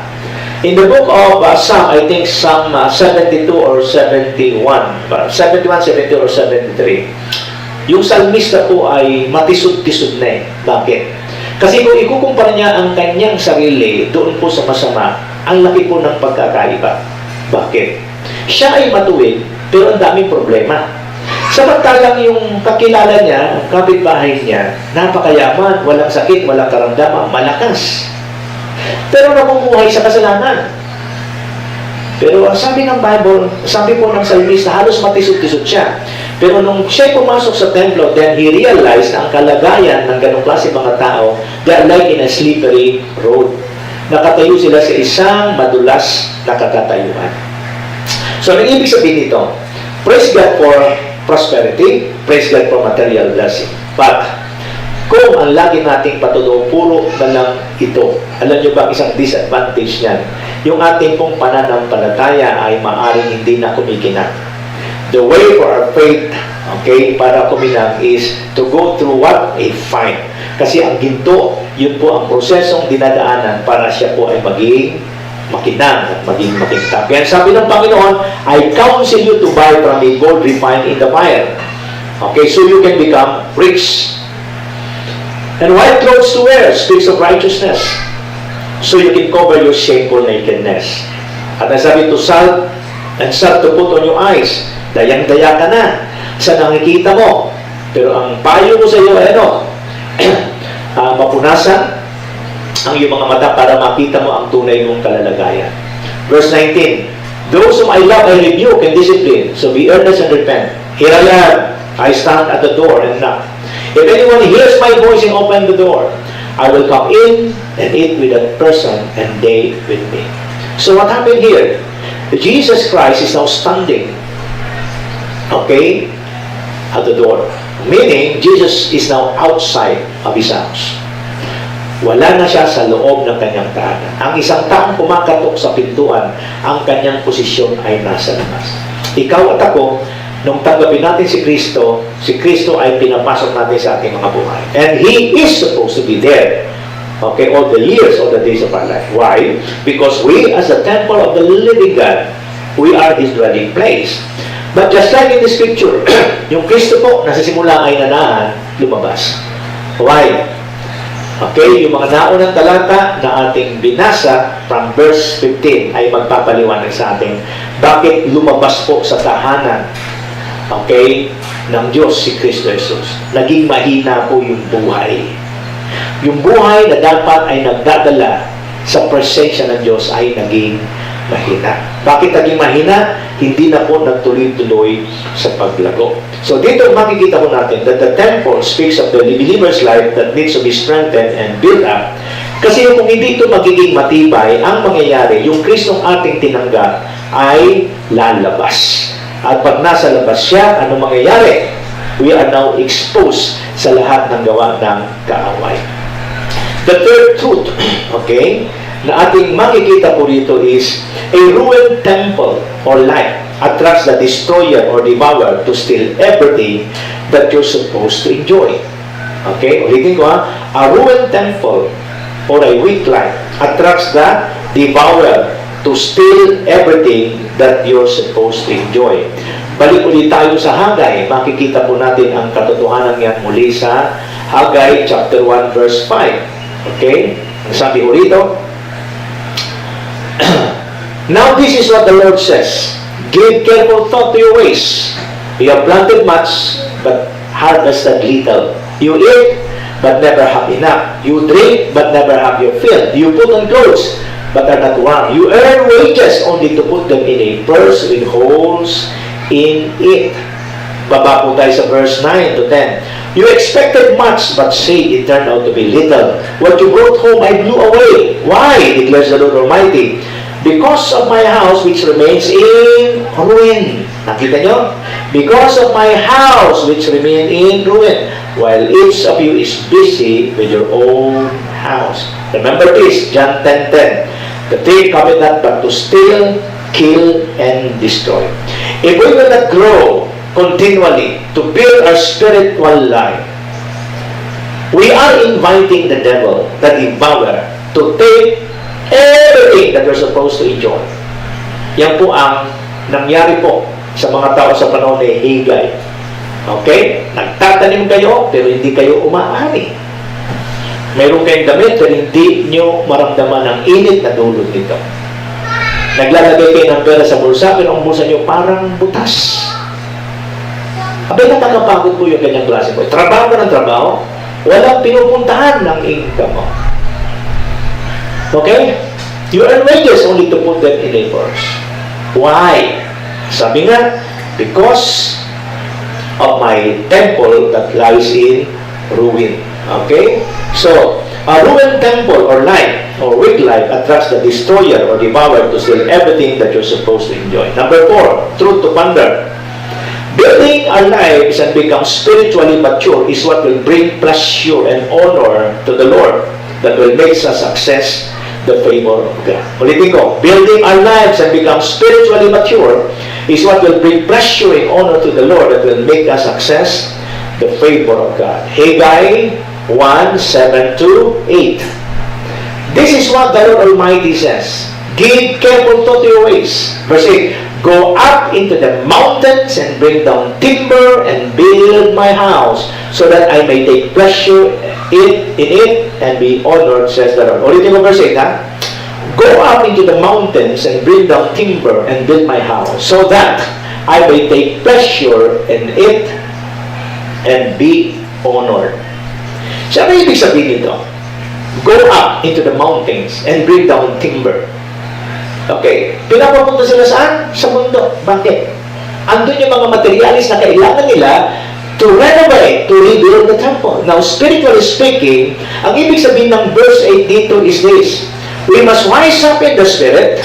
Speaker 2: In the book of Psalm, I think Psalm 72 or 71, 71, 72 or 73, yung salmista po ay matisod-tisod na eh. Bakit? Kasi kung ikukumpara niya ang kanyang sarili doon po sa masama, ang laki po ng pagkakaiba. Bakit? Siya ay matuwid, pero ang daming problema. Samantalang yung kakilala niya, kapitbahay niya, napakayaman, walang sakit, walang karamdaman, malakas. Pero namumuhay sa kasalanan. Pero ang sabi ng Bible, sabi po ng salmista, halos matisod-tisod siya. Pero nung siya pumasok sa templo, then he realized na ang kalagayan ng ganong klase mga tao, they are like in a slippery road. Nakatayo sila sa isang madulas na katatayuan. So, ang ibig sabihin nito, praise God for prosperity, praise God for material blessing. But, kung ang lagi nating patuloy, puro na lang ito, alam nyo ba isang disadvantage niyan? Yung ating pong pananampalataya ay maaring hindi na kumikinang. The way for our faith, okay, para kuminang is to go through what? A fire. Kasi ang ginto, yun po ang prosesong dinadaanan para siya po ay maging makinang at maging makintab. Kaya sabi ng Panginoon, I counsel you to buy from me gold refined in the fire. Okay, so you can become rich. And white clothes to wear speaks of righteousness. So you can cover your shameful nakedness. At nasabi to salve and start to put on your eyes. Dayang-daya ka na sa nakikita mo. Pero ang payo ko sa iyo ay ano? Mapunasan ang iyong mga mata para makita mo ang tunay mong kalalagayan. Verse 19, those whom I love, I rebuke and discipline. So be earnest and repent. Here I am. I stand at the door and knock. If anyone hears my voice and open the door, I will come in and eat with that person and they with me. So what happened here? Jesus Christ is now standing, okay, at the door. Meaning, Jesus is now outside of His house. Wala na siya sa loob ng kanyang tahanan. Ang isang taong kumakatok sa pintuan, ang kanyang posisyon ay nasa labas. Ikaw at ako, nung tanggapin natin si Kristo ay pinapasok natin sa ating mga buhay. And He is supposed to be there. Okay, all the years, all the days of our life. Why? Because we, as the temple of the living God, we are His dwelling place. But just like in the scripture, yung Kristo po, nasa simula ay nanahan, lumabas. Why? Okay, yung mga naunang talata na ating binasa from verse 15 ay magpapaliwanag sa atin bakit lumabas po sa tahanan, okay, ng Diyos si Kristo Jesus. Naging mahina po yung buhay. Yung buhay na dapat ay nagdadala sa presensya ng Diyos ay naging mahina. Bakit naging mahina? Hindi na po nagtuloy-tuloy sa paglago. So dito makikita po natin that the temple speaks of the believer's life that needs to be strengthened and built up. Kasi kung hindi ito magiging matibay, ang mangyayari, yung Kristong ating tinanggap ay lalabas. At pag nasa labas siya, ano mangyayari? We are now exposed sa lahat ng gawa ng kaaway. The third truth, okay, na ating makikita po rito is a ruined temple or life attracts the destroyer or devourer to steal everything that you're supposed to enjoy. Okay, ulitin ko ha. A ruined temple or a weak life attracts the devourer to steal everything that you're supposed to enjoy. Balik ulit tayo sa Hagay. Makikita po natin ang katotohanan yan muli sa Hagay chapter 1 verse 5. Okay? Ang sabi ko rito, now this is what the Lord says, give careful thought to your ways. You have planted much, but harvested little. You eat, but never have enough. You drink, but never have your fill. You put on clothes, but are not warm. You earn wages only to put them in a purse with holes in it. Baba po tayo sa verse 9 to 10. You expected much, but say it turned out to be little. What you brought home I blew away. Why? Declares the Lord Almighty. Because of my house which remains in ruin. Nakita nyo? Because of my house which remains in ruin, while each of you is busy with your own house. Remember this, John 10:10. The thief cometh not but to steal, kill, and destroy. If we will not grow continually to build our spiritual life, we are inviting the devil, the devourer, to take everything that we're supposed to enjoy. Yan po ang nangyari po sa mga tao sa panahon ni Hagay. Okay? Nagtatanim kayo, pero hindi kayo umaani. Mayroon kayong damit, pero hindi nyo maramdaman ang init na dulot nito. Naglalagay kayo ng pera sa bulsa, pero ang bulsa nyo parang butas. Abay, nakakapagod po yung ganyang klase po. Trabaho ka ng trabaho, walang pinupuntahan ng income mo. Okay? You earn wages only to put them in a purse. Why? Sabi nga, because of my temple that lies in ruin. Okay? So, a ruined temple or life or weak life attracts the destroyer or devourer to steal everything that you're supposed to enjoy. Number 4, truth to ponder. Building our lives and become spiritually mature is what will bring pleasure and honor to the Lord, that will make us success the favor of God. Ulitin ko, building our lives and become spiritually mature is what will bring pleasure and honor to the Lord, that will make us success the favor of God. Haggai 1:7-8. This is what the Lord Almighty says. Give careful thought to your ways. Verse 8. Go up into the mountains and bring down timber and build my house, so that I may take pleasure in it and be honored, says the Lord. Ulitin mo verse 8, ha? Go up into the mountains and bring down timber and build my house, so that I may take pleasure in it and be honored. So ano ibig sabihin nito? Go up into the mountains and bring down timber. Okay, pinapapunta sila saan? Sa mundo. Bakit? Andun yung mga materialis na kailangan nila to renovate, to rebuild the temple. Now, spiritually speaking, ang ibig sabihin ng verse 8 dito is this: we must rise up in the Spirit,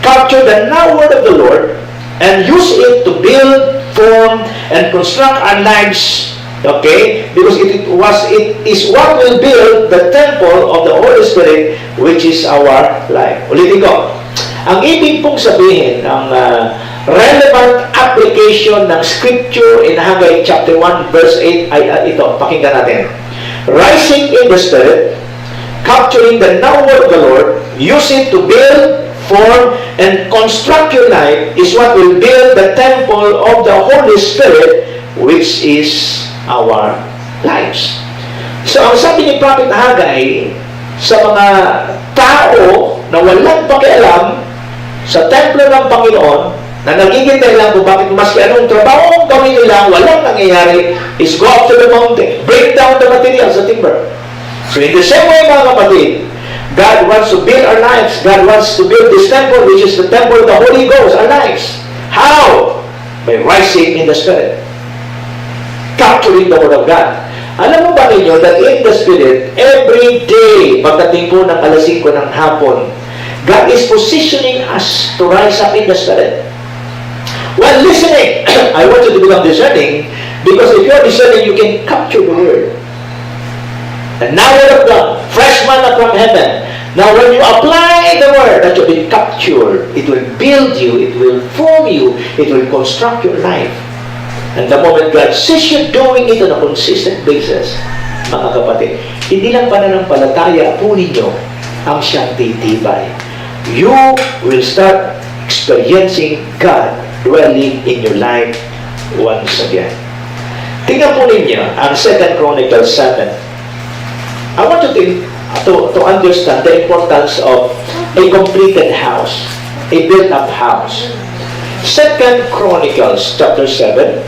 Speaker 2: capture the now word of the Lord, and use it to build, form, and construct our lives. Okay? Because it is what will build the temple of the Holy Spirit, which is our life. Ulitin ko. Ang ibig pong sabihin, ang relevant application ng Scripture in Haggai chapter 1 verse 8 ay ito. Pakinggan natin. Rising in the Spirit, capturing the now word of the Lord, use it to build, form, and construct your life is what will build the temple of the Holy Spirit, which is our lives. So, ang sabi ni Prophet Haggai sa mga tao na walang pakialam sa templo ng Panginoon, na nagiging dahilan kung bakit maski anong trabaho gawin nila, walang nangyayari, is go up to the mountain, break down the materials, the timber. So in the same way, mga kapatid, God wants to build our lives. God wants to build this temple, which is the temple of the Holy Ghost, our lives. How? By rising in the Spirit, capturing the Word of God. Alam mo ba ninyo that in the Spirit, every day, pagdating po ng alas 5 ng hapon, God is positioning us to rise up in the Spirit. While listening, I want you to become discerning, because if you are discerning, you can capture the Word. And now Word of God, fresh manna from heaven. Now when you apply the Word that you've been captured, it will build you, it will form you, it will construct your life. And the moment God sees you doing it on a consistent basis, mga kapatid, hindi lang pananampalataya po ninyo ang siyang titibay. You will start experiencing God dwelling in your life once again. Tingnan po ninyo ang 2 Chronicles 7. I want you to understand the importance of a completed house, a built-up house. 2 Chronicles chapter 7,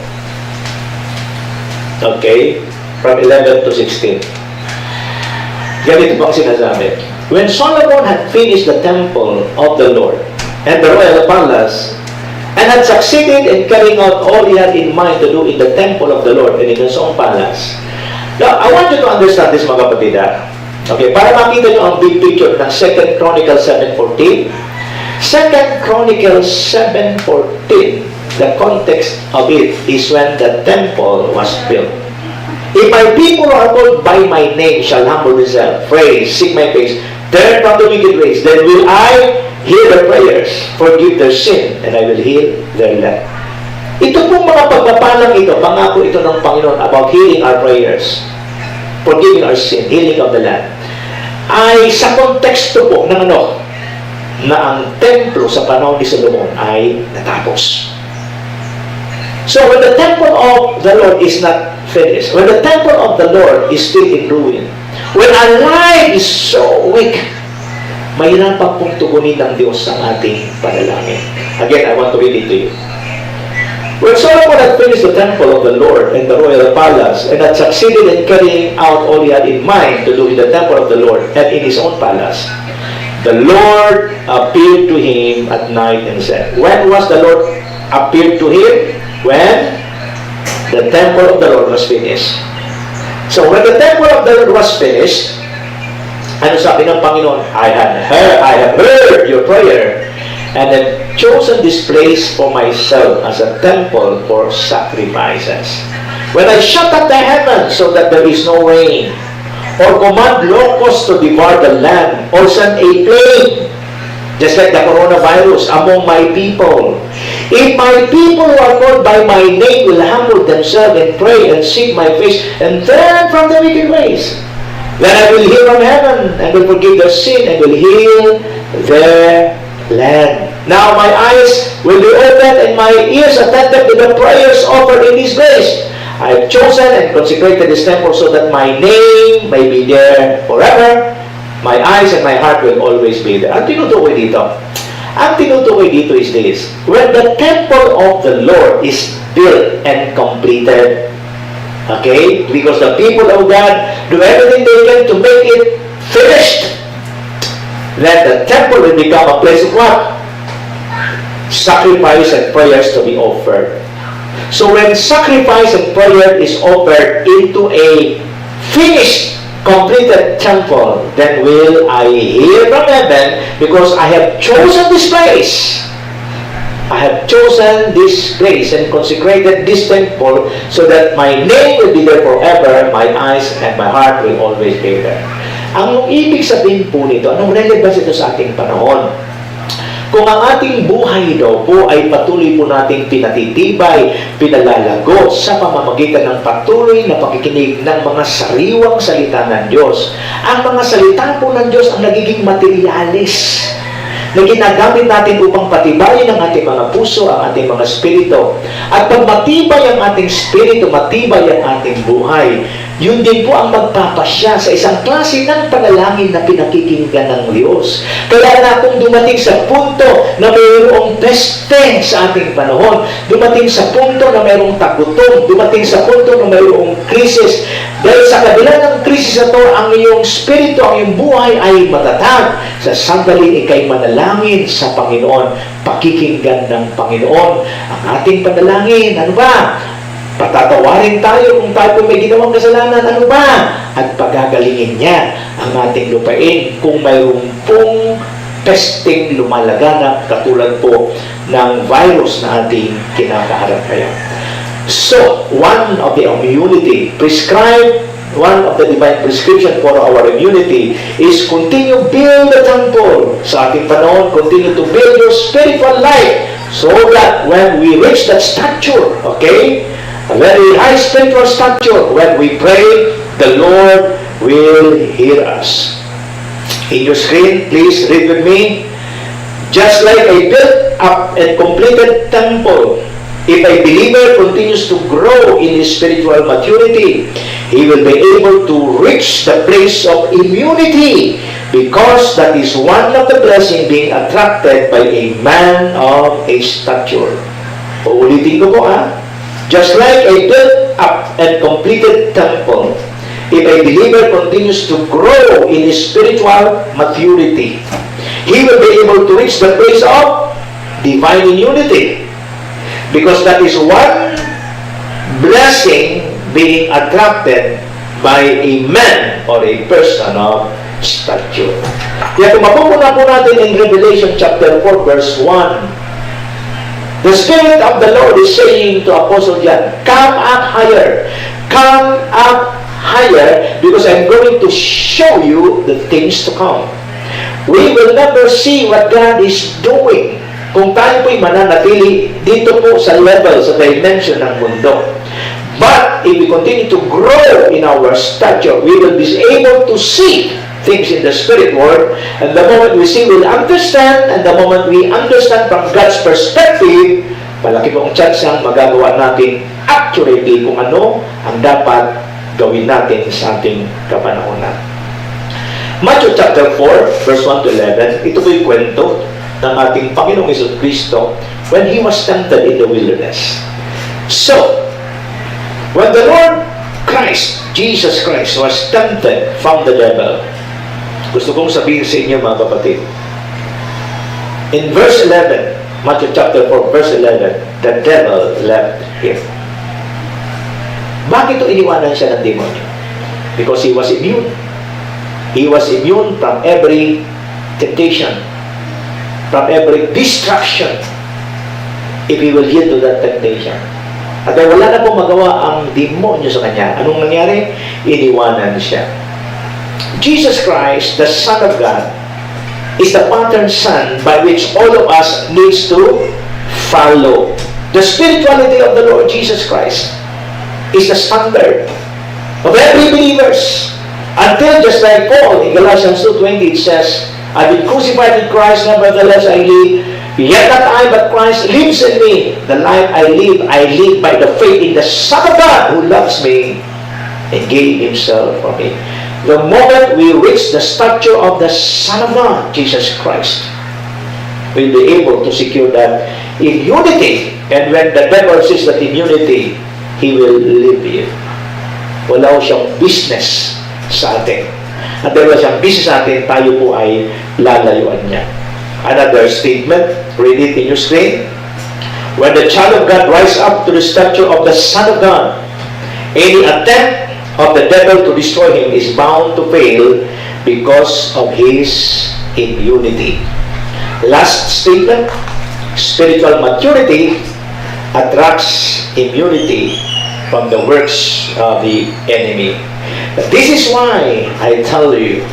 Speaker 2: okay, from 11 to 16. Ganito po ang sinasabi. When Solomon had finished the temple of the Lord and the royal palace, and had succeeded in carrying out all he had in mind to do in the temple of the Lord and in his own palace. Now, I want you to understand this, mga kapatid. Okay, para makita nyo ang big picture ng 2 Chronicles 7:14. 2 Chronicles 7:14, the context of it is when the temple was built. If my people who are called by my name shall humble themselves, pray, seek my face, turn from the wicked ways, then will I hear their prayers, forgive their sin, and I will heal their land. Ito pong mga pagpapalang ito, pangako ito ng Panginoon about healing our prayers, forgiving our sin, healing of the land, ay sa konteksto po ng na ang templo sa panahon ni Solomon ay natapos. So when the temple of the Lord is not finished, when the temple of the Lord is still in ruin, when our life is so weak, mahirapan pong tugunin ng Diyos ang ating panalangin. Again, I want to read it to you. When Solomon had finished the temple of the Lord and the royal palace, and had succeeded in carrying out all he had in mind to do in the temple of the Lord and in his own palace, the Lord appeared to him at night and said, when was the Lord appeared to him? When the temple of the Lord was finished. So when the temple of the Lord was finished, ano sabi ng Panginoon? I have heard your prayer, and have chosen this place for myself as a temple for sacrifices. When I shut up the heavens so that there is no rain, or command locusts to devour the land, or send a plague, just like the coronavirus, among my people. If my people who are called by my name will humble themselves and pray and seek my face and turn from the wicked ways, then I will hear from heaven and will forgive their sin and will heal their land. Now my eyes will be opened and my ears attentive to the prayers offered in this place. I have chosen and consecrated this temple so that my name may be there forever, My eyes and my heart will always be there. Ang tinutukoy dito? Ang tinutukoy dito is this. When the temple of the Lord is built and completed, okay? Because the people of God do everything they can to make it finished. Then the temple will become a place of what? Sacrifice and prayers to be offered. So when sacrifice and prayer is offered into a finished, completed temple, then will I hear from heaven, because I have chosen this place. I have chosen this place and consecrated this temple so that my name will be there forever, my eyes and my heart will always be there. Ang ibig sabihin po nito, anong relevance ito sa ating panahon? Kung ang ating buhay daw po ay patuloy po nating pinatitibay, pinalalago sa pamamagitan ng patuloy na pakikinig ng mga sariwang salita ng Diyos. Ang mga salita po ng Diyos ang nagiging materialis na ginagamit natin upang patibayin ang ating mga puso, ang ating mga spirito. At pag matibay ang ating spirito, matibay ang ating buhay, yun din po ang magpapasya sa isang klase ng panalangin na pinakikinggan ng Diyos. Kaya na kung dumating sa punto na mayroong peste sa ating panahon, dumating sa punto na mayroong tagutom, dumating sa punto na mayroong krisis, dahil sa kabila ng krisis na ito, ang iyong spirito, ang iyong buhay ay matatag. Sa sandali, ikay manalangin sa Panginoon, pakikinggan ng Panginoon ang ating panalangin. Ano ba? Patatawarin tayo kung tayo po may ginawang kasalanan, ano ba? At pagagalingin niya ang ating lupain kung mayroong pong pesting lumalaganap katulad po ng virus na ating kinakaharap ngayon. So, one of the immunity prescribed, one of the divine prescription for our immunity is continue build the temple. Sa ating panahon, continue to build your spiritual life so that when we reach that stature, okay, a very high spiritual stature, when we pray, the Lord will hear us. In your screen, please read with me. Just like a built up and completed temple, if a believer continues to grow in his spiritual maturity, he will be able to reach the place of immunity, because that is one of the blessings being attracted by a man of a stature. Uulitin ko po Just like a built up and completed temple, if a believer continues to grow in his spiritual maturity, he will be able to reach the place of divine immunity, because that is one blessing being attracted by a man or a person of stature. Kaya kung mapupuna po natin in Revelation chapter 4 verse 1, the Spirit of the Lord is saying to Apostle John, come up higher. Come up higher, because I'm going to show you the things to come. We will never see what God is doing kung tayo po'y mananatili dito po sa level, sa dimension ng mundo. But if we continue to grow in our stature, we will be able to see things in the spirit world, and the moment we see, we'll understand, and the moment we understand from God's perspective, malaki pong chance ang magagawa natin accurately kung ano ang dapat gawin natin sa ating kapanahonan. Matthew chapter 4, verse 1 to 11, ito po yung kwento ng ating Panginoong Jesucristo when He was tempted in the wilderness. So, when the Lord Christ, Jesus Christ, was tempted from the devil, gusto kong sabihin sa inyo mga kapatid, in verse 11, Matthew chapter 4, verse 11, the devil left him. Bakit ito iniwanan siya ng demonyo? Because he was immune. He was immune from every temptation, from every distraction, if he will yield to that temptation. At wala na pong magawa ang demonyo sa kanya. Anong nangyari? Iniwanan siya. Jesus Christ, the Son of God, is the pattern son by which all of us needs to follow. The spirituality of the Lord Jesus Christ is the standard of every believers. Until, just like Paul in Galatians 2:20, it says, I've been crucified with Christ, nevertheless I live, yet not I, but Christ lives in me. The life I live by the faith in the Son of God who loves me and gave Himself for me. the moment we reach the stature of the Son of God, Jesus Christ, we'll be able to secure that in unity. And when the devil sees that in unity, he will leave you. Wala ko siyang business sa atin. At dahil wala siyang business sa atin, tayo po ay lalayuan niya. Another statement, read it in your screen. When the child of God rise up to the stature of the Son of God, any attempt of the devil to destroy him is bound to fail because of his immunity. Last statement, spiritual maturity attracts immunity from the works of the enemy. This is why I tell you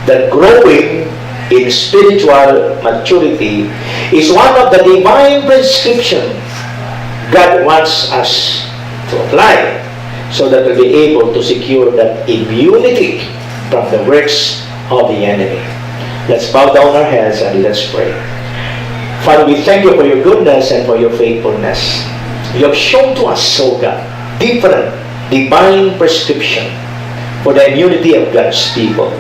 Speaker 2: that growing in spiritual maturity is one of the divine prescription God wants us to apply so that we'll be able to secure that immunity from the works of the enemy. Let's bow down our heads and let's pray. Father, we thank you for your goodness and for your faithfulness. You have shown to us, O God, different divine prescription for the immunity of God's people.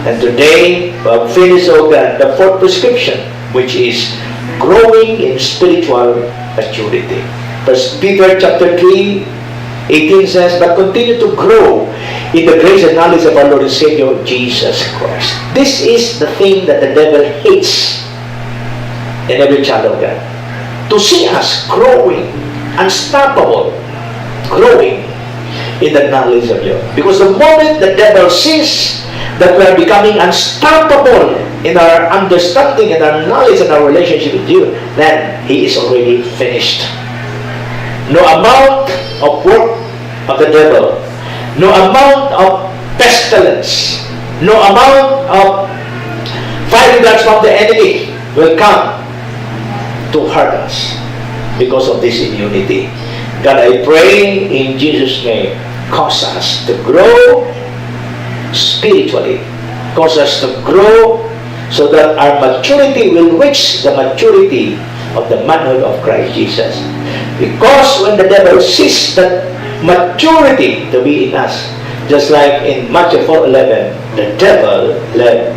Speaker 2: And today, we have finished, O God, the fourth prescription, which is growing in spiritual maturity. 1 Peter chapter 3:18 says, but continue to grow in the grace and knowledge of our Lord and Savior, Jesus Christ. This is the thing that the devil hates in every child of God. To see us growing, unstoppable, growing in the knowledge of you. Because the moment the devil sees that we are becoming unstoppable in our understanding and our knowledge and our relationship with you, then he is already finished. No amount of work of the devil, no amount of pestilence, no amount of fighting darts from the enemy will come to hurt us because of this immunity. God, I pray in Jesus' name, cause us to grow spiritually, cause us to grow so that our maturity will reach the maturity of the manhood of Christ Jesus. Because when the devil sees that maturity to be in us, just like in Matthew 4:11, the devil led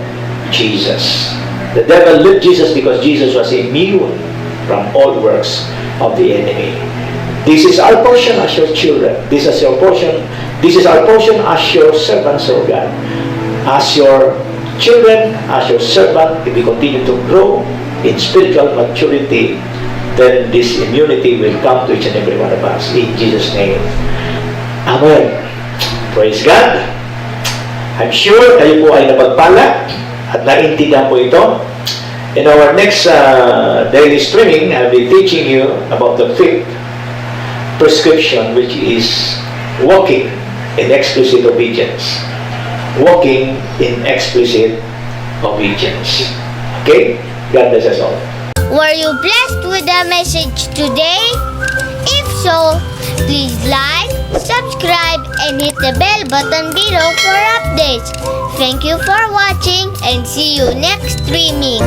Speaker 2: Jesus. The devil led Jesus because Jesus was immune from all works of the enemy. This is our portion as your children. This is your portion. This is our portion as your servants, O God. As your children, as your servant, if we continue to grow in spiritual maturity, then this immunity will come to each and every one of us. In Jesus' name. Amen. Praise God. I'm sure kayo po ay napagpala at naintindihan po ito. In our next daily streaming, I'll be teaching you about the fifth prescription, which is walking in explicit obedience. Walking in explicit obedience. Okay? God bless us all.
Speaker 3: Were you blessed with the message today? If so, please like, subscribe, and hit the bell button below for updates. Thank you for watching and see you next streaming.